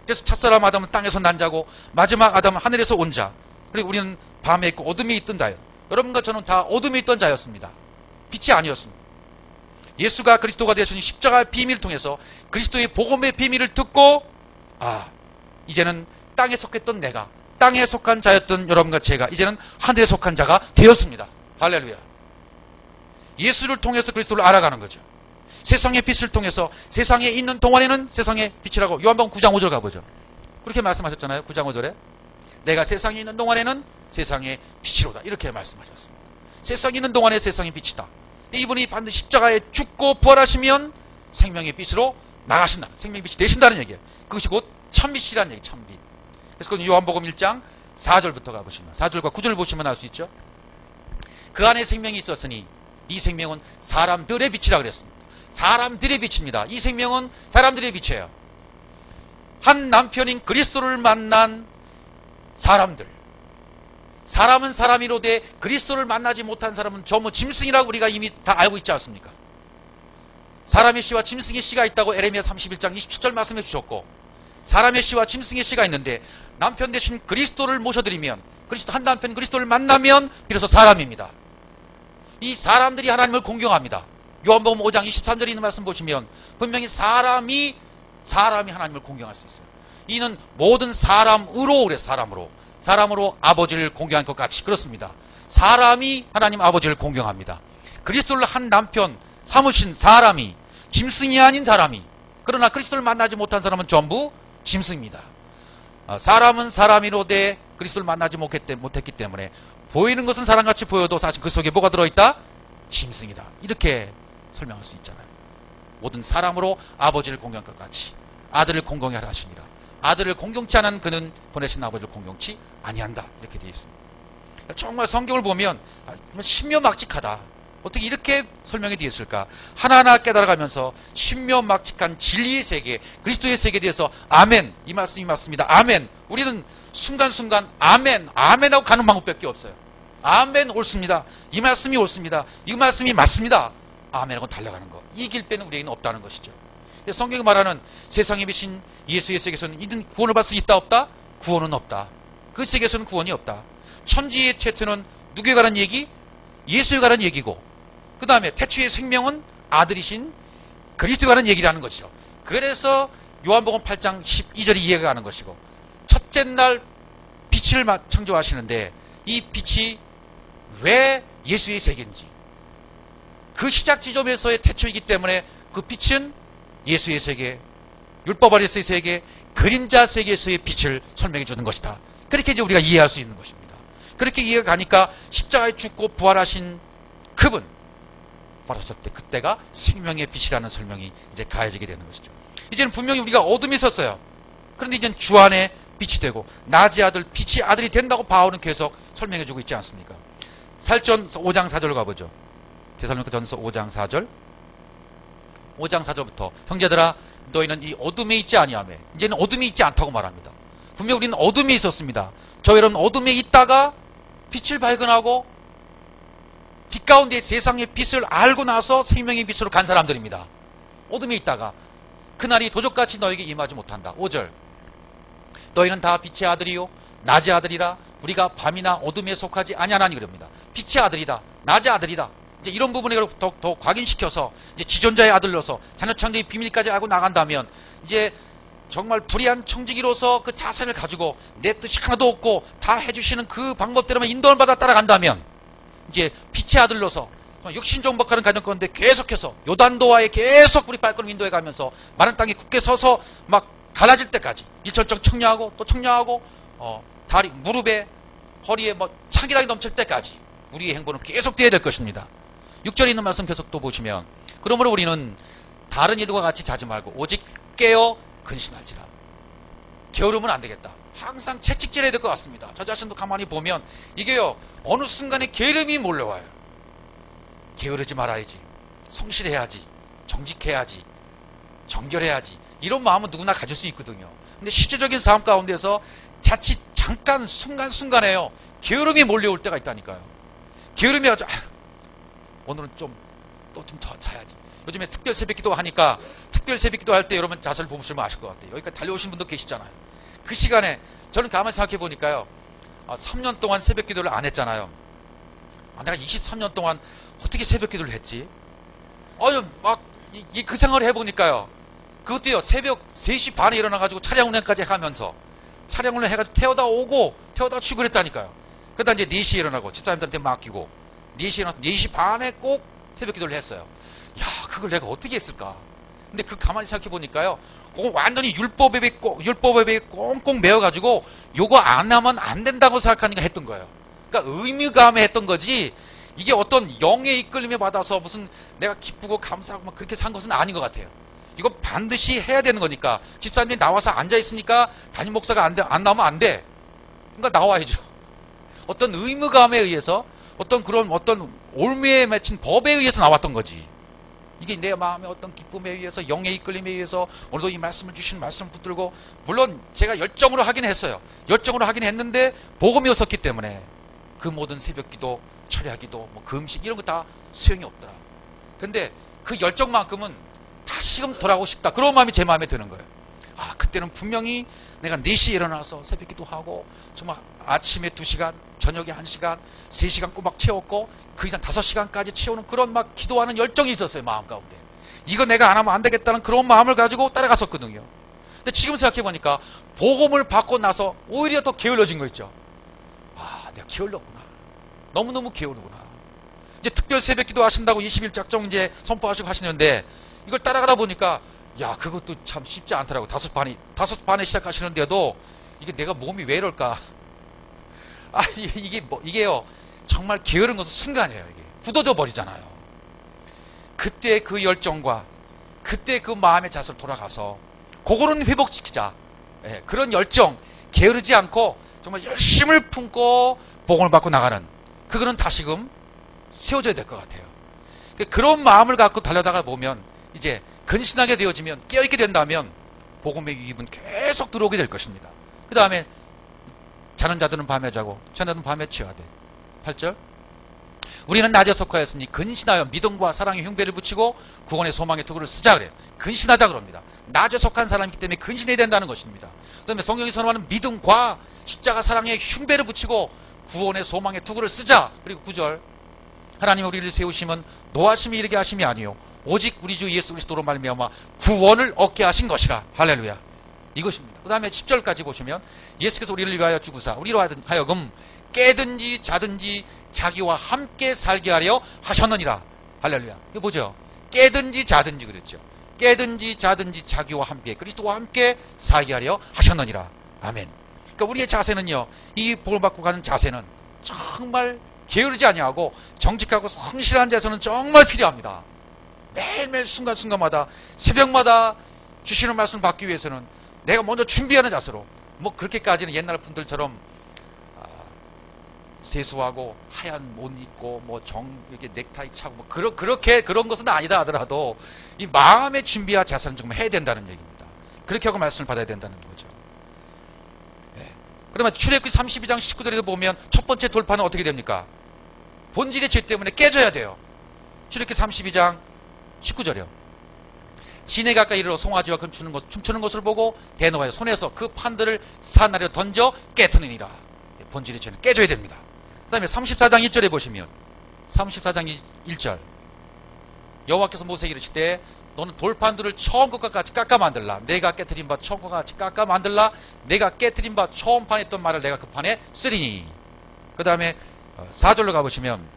그래서 첫사람 아담은 땅에서 난 자고 마지막 아담은 하늘에서 온 자, 그리고 우리는 밤에 있고 어둠에 있던 자예요. 여러분과 저는 다 어둠에 있던 자였습니다. 빛이 아니었습니다. 예수가 그리스도가 되신 십자가의 비밀을 통해서 그리스도의 복음의 비밀을 듣고 이제는 땅에 속했던 내가, 땅에 속한 자였던 여러분과 제가 이제는 하늘에 속한 자가 되었습니다. 할렐루야. 예수를 통해서 그리스도를 알아가는 거죠. 세상의 빛을 통해서 세상에 있는 동안에는 세상의 빛이라고 요한복음 9장 5절 가보죠. 그렇게 말씀하셨잖아요. 9장 5절에 내가 세상에 있는 동안에는 세상의 빛이로다 이렇게 말씀하셨습니다. 세상에 있는 동안에 세상의 빛이다. 이분이 반드시 십자가에 죽고 부활하시면 생명의 빛으로 나가신다. 생명의 빛이 되신다는 얘기예요. 그것이 곧 참빛이라는 얘기, 참빛. 그래서 그 요한복음 1장 4절부터 가보시면 4절과 9절을 보시면 알 수 있죠. 그 안에 생명이 있었으니 이 생명은 사람들의 빛이라 그랬습니다. 사람들의 빛입니다. 이 생명은 사람들의 빛이에요. 한 남편인 그리스도를 만난 사람들. 사람은 사람이로되 그리스도를 만나지 못한 사람은 전부 짐승이라고 우리가 이미 다 알고 있지 않습니까? 사람의 씨와 짐승의 씨가 있다고 에레미야 31장 27절 말씀해 주셨고 사람의 씨와 짐승의 씨가 있는데 남편 대신 그리스도를 모셔드리면 그리스도 한 남편 그리스도를 만나면 비로소 사람입니다. 이 사람들이 하나님을 공경합니다. 요한복음 5장 23절에 있는 말씀 보시면 분명히 사람이 하나님을 공경할 수 있어요. 이는 모든 사람으로 그래 사람으로 아버지를 공경할 것 같이 그렇습니다. 사람이 하나님 아버지를 공경합니다. 그리스도를 한 남편 삼으신 사람이 짐승이 아닌 사람이 그러나 그리스도를 만나지 못한 사람은 전부 짐승입니다. 사람은 사람이로되 그리스도를 만나지 못했기 때문에 보이는 것은 사람같이 보여도 사실 그 속에 뭐가 들어있다? 짐승이다. 이렇게 설명할 수 있잖아요. 모든 사람으로 아버지를 공경할 것 같이 아들을 공경하라 하십니다. 아들을 공경치 않은 그는 보내신 아버지를 공경치 아니한다. 이렇게 되어 있습니다. 정말 성경을 보면 신묘막직하다. 어떻게 이렇게 설명이 되어 있을까? 하나하나 깨달아가면서 신묘막직한 진리의 세계, 그리스도의 세계에 대해서 아멘, 이 말씀이 맞습니다. 아멘. 우리는 순간순간 아멘, 아멘하고 가는 방법밖에 없어요. 아멘 옳습니다. 이 말씀이 옳습니다. 이 말씀이 맞습니다. 아멘하고 달려가는 거. 이 길배는 우리에게는 없다는 것이죠. 성경이 말하는 세상에 계신 예수의 세계에서는 이든 구원을 받을 수 있다 없다? 구원은 없다. 그 세계에서는 구원이 없다. 천지의 태초는 누구에 관한 얘기? 예수에 관한 얘기고, 그 다음에 태초의 생명은 아들이신 그리스도에 관한 얘기라는 것이죠. 그래서 요한복음 8장 12절이 이해가 가는 것이고, 첫째 날 빛을 창조하시는데 이 빛이 왜 예수의 세계인지, 그 시작 지점에서의 태초이기 때문에 그 빛은 예수의 세계, 율법 아래서의 세계, 그림자 세계에서의 빛을 설명해 주는 것이다. 그렇게 이제 우리가 이해할 수 있는 것입니다. 그렇게 이해가 가니까 십자가에 죽고 부활하신 그분 부활하셨을 때 그때가 생명의 빛이라는 설명이 이제 가해지게 되는 것이죠. 이제는 분명히 우리가 어둠이 있었어요. 그런데 이제는 주 안에 빛이 되고 낮의 아들 빛이 아들이 된다고 바울은 계속 설명해 주고 있지 않습니까? 살전 5장 4절 가보죠. 데살로니가전서 5장 4절. 5장 4절부터 형제들아 너희는 이 어둠에 있지 아니하며 이제는 어둠이 있지 않다고 말합니다. 분명 우리는 어둠이 있었습니다. 저 여러분 어둠에 있다가 빛을 발견하고 빛 가운데 세상의 빛을 알고 나서 생명의 빛으로 간 사람들입니다. 어둠에 있다가 그날이 도적같이 너에게 임하지 못한다. 5절 너희는 다 빛의 아들이요 낮의 아들이라 우리가 밤이나 어둠에 속하지 아니하나니 그럽니다. 빛의 아들이다. 낮의 아들이다. 이제 이런 부분에 더욱 각인시켜서 이제 지존자의 아들로서 자녀창조의 비밀까지 알고 나간다면 이제 정말 불의한 청지기로서 그 자세를 가지고 내 뜻이 하나도 없고 다 해주시는 그 방법대로만 인도를 받아 따라간다면 이제 빛의 아들로서 육신정복하는 가정 가운데 계속해서 요단도와에 계속 우리 발걸음 인도해 가면서 마른 땅에 굳게 서서 막 갈라질 때까지 일천정 청량하고 또 청량하고 다리 무릎에 허리에 뭐 창기랑이 넘칠 때까지 우리의 행보는 계속돼야 될 것입니다. 6절에 있는 말씀 계속 또 보시면 그러므로 우리는 다른 이들과 같이 자지 말고 오직 깨어 근신할지라. 게으르면 안 되겠다. 항상 채찍질해야 될 것 같습니다. 저 자신도 가만히 보면 이게요 어느 순간에 게으름이 몰려와요. 게으르지 말아야지, 성실해야지, 정직해야지, 정결해야지, 이런 마음은 누구나 가질 수 있거든요. 근데 실제적인 삶 가운데서 자칫 잠깐 순간순간에요 게으름이 몰려올 때가 있다니까요. 게으름이 아주 오늘은 또 좀 더 자야지. 요즘에 특별 새벽기도 하니까 특별 새벽기도 할 때 여러분 자세를 보시면 아실 것 같아요. 여기까지 달려오신 분도 계시잖아요. 그 시간에 저는 가만히 생각해 보니까요 3년 동안 새벽기도를 안 했잖아요. 내가 23년 동안 어떻게 새벽기도를 했지? 막 그 생각을 해보니까요 그것도요 새벽 3시 반에 일어나가지고 차량 운행까지 하면서 차량 운행 해가지고 태워다 출근했다니까요. 그러다 이제 4시에 일어나고 집사님들한테 맡기고 4시에 일어나서 4시 반에 꼭 새벽기도를 했어요. 야 그걸 내가 어떻게 했을까? 근데 그 가만히 생각해 보니까요 그거 완전히 율법에 꽁꽁 매어가지고 요거 안 하면 안 된다고 생각하니까 했던 거예요. 그러니까 의무감에 했던 거지 이게 어떤 영의 이끌림에 받아서 무슨 내가 기쁘고 감사하고 막 그렇게 산 것은 아닌 것 같아요. 이거 반드시 해야 되는 거니까 집사님이 나와서 앉아있으니까 담임 목사가 안 나오면 안 돼. 그러니까 나와야죠. 어떤 의무감에 의해서 어떤 올무에 맺힌 법에 의해서 나왔던 거지. 이게 내 마음의 어떤 기쁨에 의해서 영의 이끌림에 의해서 오늘도 이 말씀을 주신 말씀을 붙들고 물론 제가 열정으로 하긴 했어요. 열정으로 하긴 했는데 복음이 없었기 때문에 그 모든 새벽기도 철야기도 뭐 금식 이런 거 다 소용이 없더라. 근데 그 열정만큼은 다시금 돌아가고 싶다. 그런 마음이 제 마음에 드는 거예요. 그때는 분명히 내가 4시에 일어나서 새벽기도 하고 정말 아침에 2시간 저녁에 1시간 3시간 꼬박 채웠고 그 이상 5시간까지 채우는 그런 막 기도하는 열정이 있었어요. 마음 가운데 이거 내가 안 하면 안 되겠다는 그런 마음을 가지고 따라갔었거든요. 근데 지금 생각해보니까 복음을 받고 나서 오히려 더 게을러진 거 있죠. 내가 게을렀구나. 너무너무 게으르구나. 이제 특별 새벽기도 하신다고 20일 작정 이제 선포하시고 하시는데 이걸 따라가다 보니까 그것도 참 쉽지 않더라고. 5시 반에 시작하시는데도 이게 내가 몸이 왜 이럴까? 이게요 정말 게으른 것은 순간이에요. 이게 굳어져 버리잖아요. 그때 그 열정과 그때 그 마음의 자세로 돌아가서 그거는 회복시키자. 예, 그런 열정, 게으르지 않고 정말 열심을 품고 복음을 받고 나가는 그거는 다시금 세워져야 될 것 같아요. 그런 마음을 갖고 달려다가 보면 이제 근신하게 되어지면, 깨어있게 된다면 복음의 유입은 계속 들어오게 될 것입니다. 그 다음에 자는 자들은 밤에 자고 취한 자들은 밤에 취하되. 8절, 우리는 낮에 속하였으니 근신하여 믿음과 사랑의 흉배를 붙이고 구원의 소망의 투구를 쓰자 그래요. 근신하자 그럽니다. 낮에 속한 사람이기 때문에 근신해야 된다는 것입니다. 그 다음에 성경이 선언하는 믿음과 십자가 사랑의 흉배를 붙이고 구원의 소망의 투구를 쓰자. 그리고 9절, 하나님 우리를 세우심은 노하심이 이르게 하심이 아니요 오직 우리 주 예수 그리스도로 말미암아 구원을 얻게 하신 것이라. 할렐루야. 이것입니다. 그 다음에 10절까지 보시면 예수께서 우리를 위하여 죽으사 우리로 하여금 깨든지 자든지 자기와 함께 살게 하려 하셨느니라. 할렐루야. 이거 보죠. 깨든지 자든지 그랬죠. 깨든지 자든지 자기와 함께, 그리스도와 함께 살게 하려 하셨느니라. 아멘. 그러니까 우리의 자세는요, 이 복을 받고 가는 자세는 정말 게으르지 아니하고 정직하고 성실한 자세는 정말 필요합니다. 매일매일 순간순간마다 새벽마다 주시는 말씀을 받기 위해서는 내가 먼저 준비하는 자세로, 뭐 그렇게까지는 옛날 분들처럼 세수하고 하얀 옷 입고 뭐 이렇게 넥타이 차고 뭐 그렇게 그런 것은 아니다 하더라도 이 마음의 준비와 자세는 정말 해야 된다는 얘기입니다. 그렇게 하고 말씀을 받아야 된다는 거죠. 네. 그러면 출애굽기 32장 19절에도 보면 첫 번째 돌파는 어떻게 됩니까? 본질의 죄 때문에 깨져야 돼요. 출애굽기 32장 19절이요. 진에 가까이 이르러 송아지와 춤추는 것을 보고 대노하여 손에서 그 판들을 산 아래로 던져 깨트리니라. 본질의 죄는 깨져야 됩니다. 그 다음에 34장 1절에 보시면 34장 1절 여호와께서 모세에게 이르시되 너는 돌판들을 처음 것과 같이 깎아 만들라. 내가 깨트린 바 처음 것과 같이 깎아 만들라. 내가 깨트린 바 처음 판에 있던 말을 내가 그 판에 쓰리니. 그 다음에 4절로 가보시면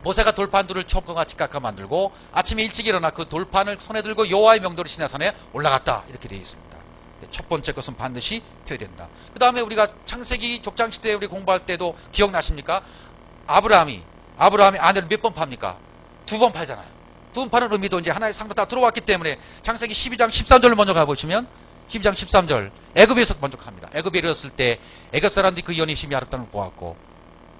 모세가 돌판들을 처음 것과 같이 깎아 만들고 아침에 일찍 일어나 그 돌판을 손에 들고 여호와의 명도를 시내산에 올라갔다. 이렇게 되어 있습니다. 첫 번째 것은 반드시 펴야 된다. 그 다음에 우리가 창세기 족장시대에 우리 공부할 때도 기억나십니까? 아브라함이 아내를 몇 번 팝니까? 2번 팔잖아요. 2번 파는 의미도 이제 하나의 상으로 다 들어왔기 때문에 창세기 12장 13절을 먼저 가보시면 12장 13절 애굽에서 먼저 갑니다. 애굽에 이르렀을 때 애굽 사람들이 그 연이 심히 아름다운 걸 보았고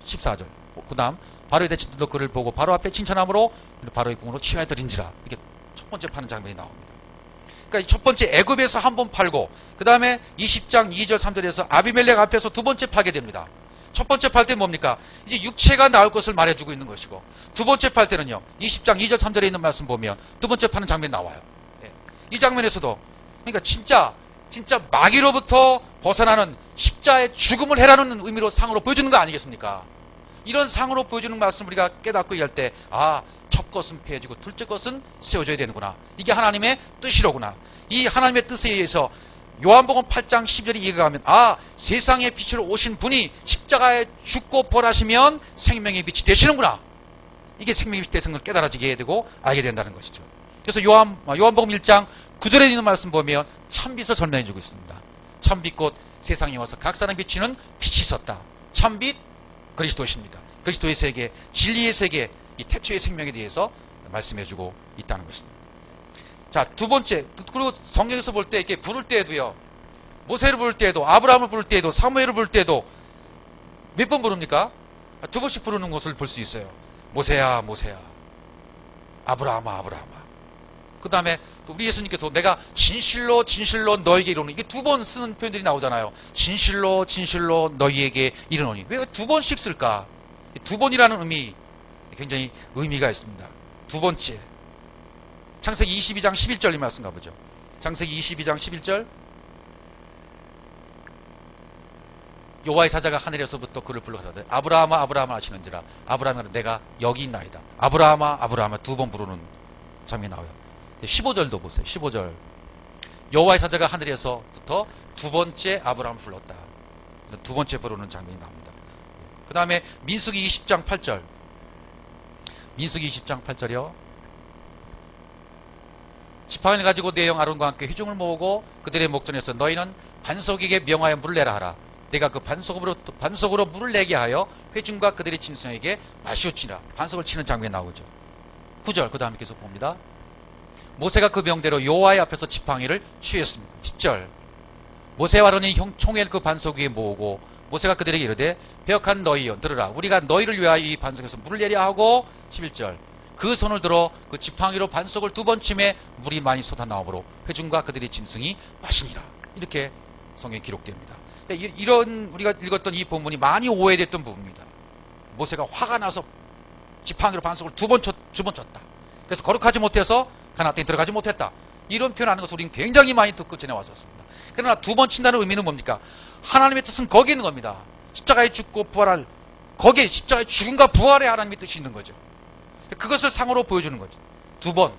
14절 그 다음 바로의 대친들도 그를 보고 바로 앞에 칭찬함으로 바로의 궁으로 취하여드린지라. 이게 첫 번째 파는 장면이 나옵니다. 그러니까 첫 번째 애굽에서 한 번 팔고 그 다음에 20장 2절 3절에서 아비멜렉 앞에서 두 번째 팔게 됩니다. 첫 번째 팔 때 뭡니까? 이제 육체가 나올 것을 말해주고 있는 것이고 두 번째 팔 때는요 20장 2절 3절에 있는 말씀 보면 두 번째 파는 장면이 나와요. 네. 이 장면에서도 그러니까 진짜 마귀로부터 벗어나는 십자의 죽음을 해라는 의미로 상으로 보여주는 거 아니겠습니까? 이런 상으로 보여주는 말씀 우리가 깨닫고 이할 때 첫 것은 폐해지고 둘째 것은 세워져야 되는구나. 이게 하나님의 뜻이로구나. 이 하나님의 뜻에 의해서 요한복음 8장 10절에 이해가면 세상의 빛으로 오신 분이 십자가에 죽고 벌하시면 생명의 빛이 되시는구나. 이게 생명의 빛이 되는 걸 깨달아지게 되고 알게 된다는 것이죠. 그래서 요한복음 1장 9절에 있는 말씀 보면 참빛을 설명해 주고 있습니다. 참빛 곧 세상에 와서 각 사람 비치는 빛이 있었다. 참빛 그리스도이십니다. 그리스도의 세계, 진리의 세계, 이 태초의 생명에 대해서 말씀해주고 있다는 것입니다. 자, 두 번째, 그리고 성경에서 볼 때 이렇게 부를 때에도요, 모세를 부를 때에도, 아브라함을 부를 때에도, 사무엘을 부를 때에도 몇 번 부릅니까? 두 번씩 부르는 것을 볼 수 있어요. 모세야, 모세야, 아브라함아, 아브라함아. 그 다음에 우리 예수님께서 내가 진실로 너에게 이르노니, 이게 두 번 쓰는 표현들이 나오잖아요. 진실로 너희에게 이르노니. 왜 두 번씩 쓸까? 두 번이라는 의미, 굉장히 의미가 있습니다. 두 번째, 창세기 22장 11절 이 말씀 가보죠. 창세기 22장 11절 여호와의 사자가 하늘에서부터 그를 불러가되 아브라함아 아브라함아 하시는지라. 아브라함은 내가 여기 있나이다. 아브라함아 아브라함아 두 번 부르는 장면이 나와요. 15절도 보세요. 15절 여호와의 사자가 하늘에서부터 두 번째 아브라함을 불렀다. 두 번째 부르는 장면이 나옵니다. 그 다음에 민수기 20장 8절 민수기 20장 8절이요. 지팡이를 가지고 내 형 아론과 함께 회중을 모으고 그들의 목전에서 너희는 반석에게 명하여 물을 내라 하라. 내가 그 반석으로 물을 내게 하여 회중과 그들의 짐승에게 마시우치라. 반석을 치는 장면이 나오죠. 9절 그 다음에 계속 봅니다. 모세가 그 명대로 여호와의 앞에서 지팡이를 취했습니다. 10절 모세와 아론이 총회를 그 반석 위에 모으고 모세가 그들에게 이르되 배역한 너희여 들으라 우리가 너희를 위하여 이 반석에서 물을 내려 하고 11절 그 손을 들어 그 지팡이로 반석을 두 번 침에 물이 많이 솟아나오므로 회중과 그들의 짐승이 마시니라. 이렇게 성경에 기록됩니다. 이런 우리가 읽었던 이 본문이 많이 오해됐던 부분입니다. 모세가 화가 나서 지팡이로 반석을 두 번 쳤다. 그래서 거룩하지 못해서 가나안 땅에 들어가지 못했다. 이런 표현하는 것을 우리는 굉장히 많이 듣고 지내왔었습니다. 그러나 두 번 친다는 의미는 뭡니까? 하나님의 뜻은 거기에 있는 겁니다. 십자가에 죽고 부활할 거기에 십자가의 죽음과 부활에 하나님의 뜻이 있는 거죠. 그것을 상으로 보여주는 거죠. 두 번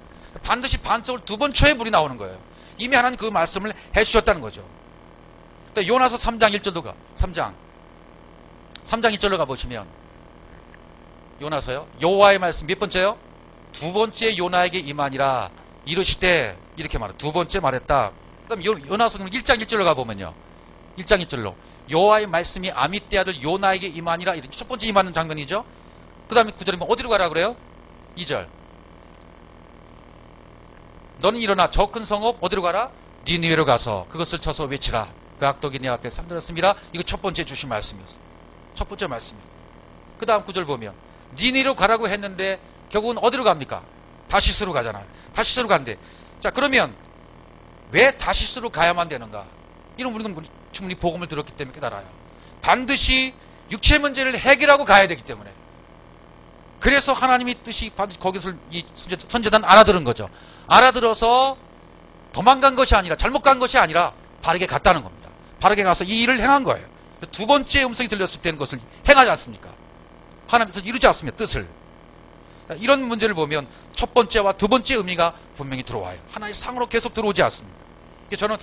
반드시 반석을 두 번 쳐야 물이 나오는 거예요. 이미 하나님 그 말씀을 해주셨다는 거죠. 요나서 3장 1절도 3장 1절로 가보시면 요나서요. 여호와의 말씀 몇 번째요? 두 번째 요나에게 임하니라 이르시되 이렇게 말해. 두 번째 말했다. 그럼 요나서 1장 1절로 가보면요. 1장 1절로 여호와의 말씀이 아미떼 아들 요나에게 임하니라. 이렇게 첫 번째 임하는 장면이죠. 그 다음에 9절이면 어디로 가라 그래요? 2절 너는 일어나 저 큰 성읍 어디로 가라? 니느웨로 가서 그것을 쳐서 외치라. 그 악독이 내 앞에 상들었습니다. 이거 첫 번째 주신 말씀이었어요. 첫 번째 말씀이었어요. 그 다음 9절 보면 니느웨로 가라고 했는데 결국은 어디로 갑니까? 다시스로 가잖아요. 다시스로 간대. 자 그러면 왜 다시스로 가야만 되는가? 이런 우리는 충분히 복음을 들었기 때문에 깨달아요. 반드시 육체 문제를 해결하고 가야 되기 때문에. 그래서 하나님의 뜻이 반드시 거기서 이 선제단 알아들은 거죠. 알아들어서 도망간 것이 아니라 잘못 간 것이 아니라 바르게 갔다는 겁니다. 바르게 가서 이 일을 행한 거예요. 두 번째 음성이 들렸을 때는 그것을 행하지 않습니까? 하나님께서 이루지 않습니다. 뜻을. 이런 문제를 보면 첫 번째와 두 번째 의미가 분명히 들어와요. 하나의 상으로 계속 들어오지 않습니다. 저는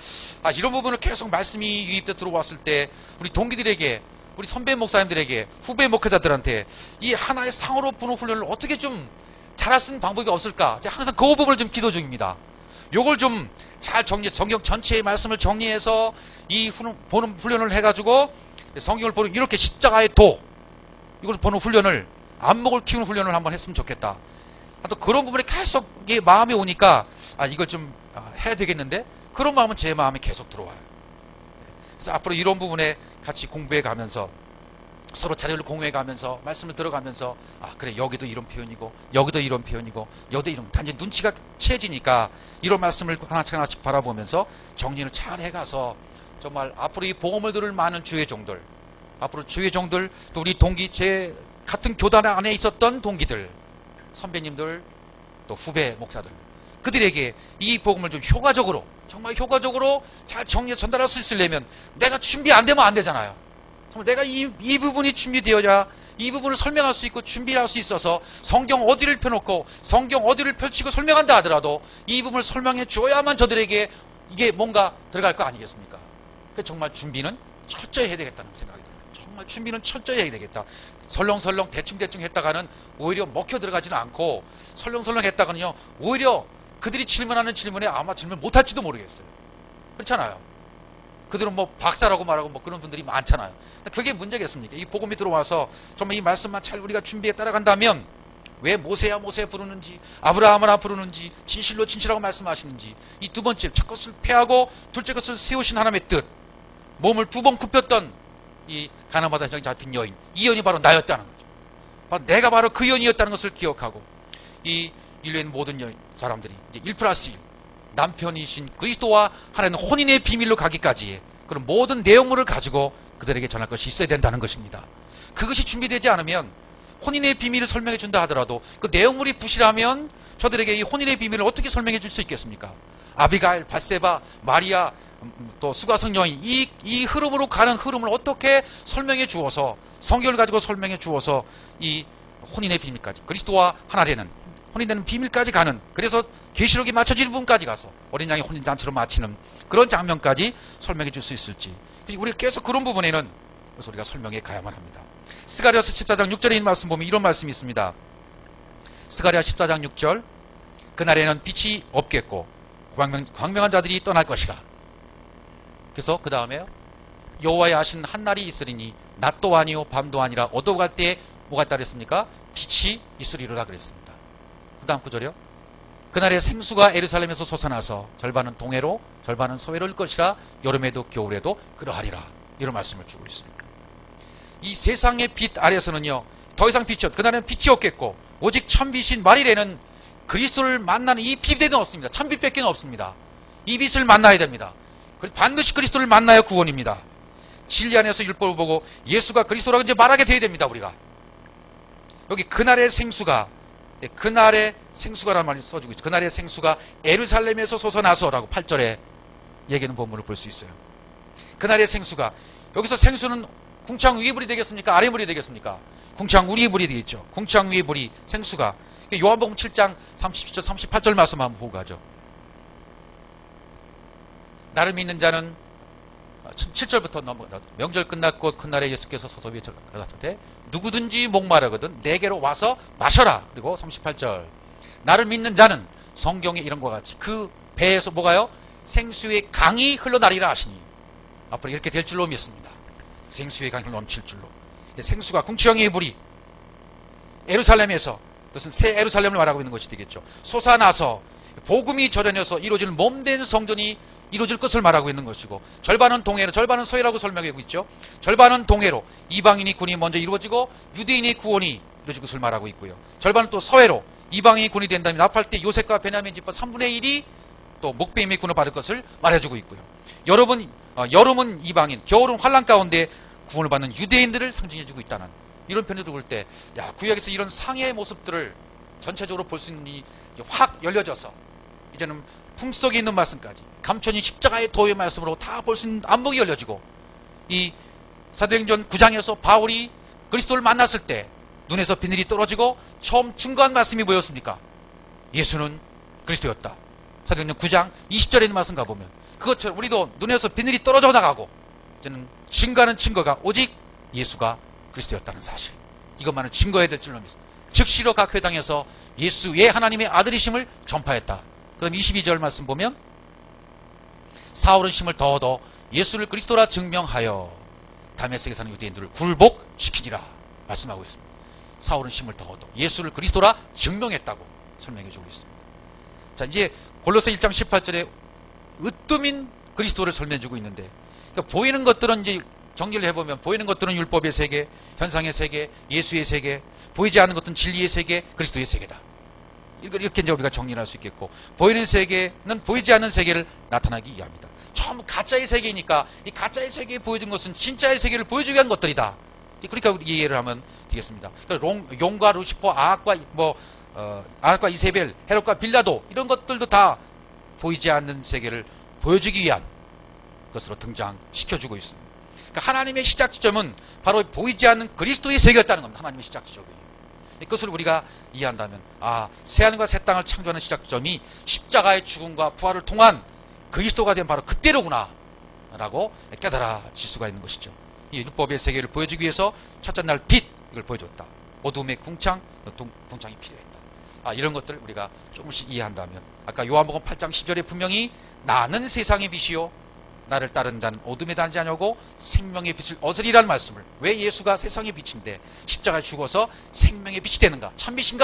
이런 부분을 계속 말씀이 유입돼 들어왔을 때 우리 동기들에게 우리 선배 목사님들에게 후배 목회자들한테 이 하나의 상으로 보는 훈련을 어떻게 좀 잘할 수 있는 방법이 없을까? 제가 항상 그 부분을 좀 기도 중입니다. 요걸 좀 잘 정리, 성경 전체의 말씀을 정리해서 이 보는 훈련을 해가지고 성경을 보는 이렇게 십자가의 도 이걸 보는 훈련을 안목을 키우는 훈련을 한번 했으면 좋겠다. 또 그런 부분에 계속 마음이 오니까 이걸 좀 해야 되겠는데 그런 마음은 제 마음에 계속 들어와요. 그래서 앞으로 이런 부분에 같이 공부해 가면서 서로 자료를 공유해 가면서 말씀을 들어가면서 그래 여기도 이런 표현이고 여기도 이런 표현이고 여기도 이런 단지 눈치가 채지니까 이런 말씀을 하나씩 바라보면서 정리를 잘 해가서 정말 앞으로 이 복음을 들을 많은 주의 종들 앞으로 주의 종들 또 우리 동기 제 같은 교단 안에 있었던 동기들 선배님들 또 후배 목사들 그들에게 이 복음을 좀 효과적으로 정말 효과적으로 잘 정리해서 전달할 수 있으려면 내가 준비 안 되면 안 되잖아요. 정말 내가 이 부분이 준비되어야 이 부분을 설명할 수 있고 준비할 수 있어서 성경 어디를 펴놓고 성경 어디를 펼치고 설명한다 하더라도 이 부분을 설명해 줘야만 저들에게 이게 뭔가 들어갈 거 아니겠습니까? 그래서 정말 준비는 철저히 해야 되겠다는 생각이 들어요. 정말 준비는 철저히 해야 되겠다. 설렁설렁 대충대충 했다가는 오히려 먹혀 들어가지는 않고 설렁설렁 했다가는요 오히려 그들이 질문하는 질문에 아마 질문 못할지도 모르겠어요. 그렇잖아요. 그들은 뭐 박사라고 말하고 뭐 그런 분들이 많잖아요. 그게 문제겠습니까? 이 복음이 들어와서 정말 이 말씀만 잘 우리가 준비해 따라간다면 왜 모세야 모세 부르는지 아브라함을 부르는지 진실로 진실하고 말씀하시는지 이 두 번째 첫 것을 패하고 둘째 것을 세우신 하나님의 뜻 몸을 두 번 굽혔던 이 가나안바다 현장에 잡힌 여인 이 여인이 바로 나였다는 거죠. 바로 내가 바로 그 여인이었다는 것을 기억하고 이 인류의 모든 사람들이 이제 1+1 남편이신 그리스도와 하나님 혼인의 비밀로 가기까지의 그런 모든 내용물을 가지고 그들에게 전할 것이 있어야 된다는 것입니다. 그것이 준비되지 않으면 혼인의 비밀을 설명해 준다 하더라도 그 내용물이 부실하면 저들에게 이 혼인의 비밀을 어떻게 설명해 줄 수 있겠습니까? 아비가일, 밧세바, 마리아, 또 수가성 여인 이 흐름으로 가는 흐름을 어떻게 설명해 주어서 성경을 가지고 설명해 주어서 이 혼인의 비밀까지 그리스도와 하나 되는 혼인되는 비밀까지 가는 그래서 계시록이 맞춰지는 부분까지 가서 어린 양이 혼인잔치로 마치는 그런 장면까지 설명해 줄 수 있을지 우리가 계속 그런 부분에는 그래서 우리가 설명해 가야만 합니다. 스가랴서 14장 6절에 있는 말씀 보면 이런 말씀이 있습니다. 스가랴 14장 6절 그날에는 빛이 없겠고 광명한 자들이 떠날 것이라. 그래서 그 다음에요 여호와의 하신 한 날이 있으리니 낮도 아니요 밤도 아니라 어두워 갈 때에 뭐가 있다 그랬습니까? 빛이 있으리로다 그랬습니다. 그 다음 구절이요. 그날의 생수가 예루살렘에서 솟아나서 절반은 동해로 절반은 서해로 일 것이라 여름에도 겨울에도 그러하리라. 이런 말씀을 주고 있습니다. 이 세상의 빛 아래서는요, 더 이상 빛이 그날은 빛이 없겠고 오직 참빛인 말일에는 그리스도를 만나는 이 빛에는 없습니다. 참빛밖에 없습니다. 이 빛을 만나야 됩니다. 반드시 그리스도를 만나야 구원입니다. 진리 안에서 율법을 보고 예수가 그리스도라고 이제 말하게 돼야 됩니다. 우리가 여기 그날의 생수가, 그날의 생수가라는 말이 써주고 있죠. 그날의 생수가 예루살렘에서 솟아나서라고 8절에 얘기하는 본문을 볼 수 있어요. 그날의 생수가, 여기서 생수는 궁창 위의 물이 되겠습니까? 아래 물이 되겠습니까? 궁창 위의 물이 되겠죠. 궁창 위의 물이 생수가. 요한복음 7장 37절 38절 말씀 한번 보고 가죠. 나를 믿는 자는 7절부터 넘어가. 명절 끝났고 큰 날에 예수께서 서서 위에 가라사대 누구든지 목마르거든 내게로 와서 마셔라. 그리고 38절 나를 믿는 자는 성경에 이런 것과 같이 그 배에서 뭐가요? 생수의 강이 흘러나리라 하시니 앞으로 이렇게 될 줄로 믿습니다. 생수의 강이 넘칠 줄로. 생수가 궁창의 물이 예루살렘에서, 그것은 새 예루살렘을 말하고 있는 것이 되겠죠. 솟아나서 복음이 절연해서 이루어질 몸된 성전이 이루어질 것을 말하고 있는 것이고, 절반은 동해로 절반은 서해라고 설명하고 있죠. 절반은 동해로 이방인이 군이 먼저 이루어지고 유대인의 구원이 이루어질 것을 말하고 있고요. 절반은 또 서해로 이방인이 군이 된다면 납할 때 요셉과 베냐민 집파 3분의 1이 또 목배임의 군을 받을 것을 말해주고 있고요. 여름은 이방인, 겨울은 환란 가운데 구원을 받는 유대인들을 상징해주고 있다는 이런 편에도 볼 때, 야, 구약에서 이런 상해의 모습들을 전체적으로 볼 수 있는 이 확 열려져서 이제는 풍속에 있는 말씀까지 감천이 십자가의 도의 말씀으로 다 볼 수 있는 안목이 열려지고, 이 사도행전 9장에서 바울이 그리스도를 만났을 때 눈에서 비늘이 떨어지고 처음 증거한 말씀이 뭐였습니까? 예수는 그리스도였다. 사도행전 9장 20절에 있는 말씀 가보면 그것처럼 우리도 눈에서 비늘이 떨어져 나가고 이제는 증거하는 증거가 오직 예수가 그리스도였다는 사실, 이것만은 증거해야 될 줄로 믿습니다. 즉시로 각 회당에서 예수의 하나님의 아들이심을 전파했다. 그럼 22절 말씀 보면 사울은 힘을 더 얻어 예수를 그리스도라 증명하여 다메섹에 사는 유대인들을 굴복시키니라 말씀하고 있습니다. 사울은 힘을 더 얻어 예수를 그리스도라 증명했다고 설명해 주고 있습니다. 자, 이제 골로새 1장 18절에 으뜸인 그리스도를 설명해 주고 있는데, 그러니까 보이는 것들은 이제 정리를 해보면 보이는 것들은 율법의 세계, 현상의 세계, 예수의 세계, 보이지 않는 것은 진리의 세계, 그리스도의 세계다. 이렇게 이제 우리가 정리할 수 있겠고, 보이는 세계는 보이지 않는 세계를 나타나기 위함이다. 전부 가짜의 세계이니까 이 가짜의 세계에 보여준 것은 진짜의 세계를 보여주기 위한 것들이다. 그러니까 우리 이해를 하면 되겠습니다. 그러니까 용과 루시퍼, 아합과 이세벨, 헤롯과 빌라도 이런 것들도 다 보이지 않는 세계를 보여주기 위한 것으로 등장시켜주고 있습니다. 그러니까 하나님의 시작 지점은 바로 보이지 않는 그리스도의 세계였다는 겁니다. 하나님의 시작 지점이. 이것을 우리가 이해한다면, 새하늘과 새 땅을 창조하는 시작점이 십자가의 죽음과 부활을 통한 그리스도가 된 바로 그때로구나 라고 깨달아질 수가 있는 것이죠. 이 율법의 세계를 보여주기 위해서 첫째 날 빛, 이걸 보여줬다. 어둠의 궁창이 필요했다. 이런 것들을 우리가 조금씩 이해한다면, 아까 요한복음 8장 10절에 분명히 나는 세상의 빛이요 나를 따르는 자는 어둠에 다니지 아니하고 생명의 빛을 얻으리라는 말씀을, 왜 예수가 세상의 빛인데 십자가에 죽어서 생명의 빛이 되는가, 참빛인가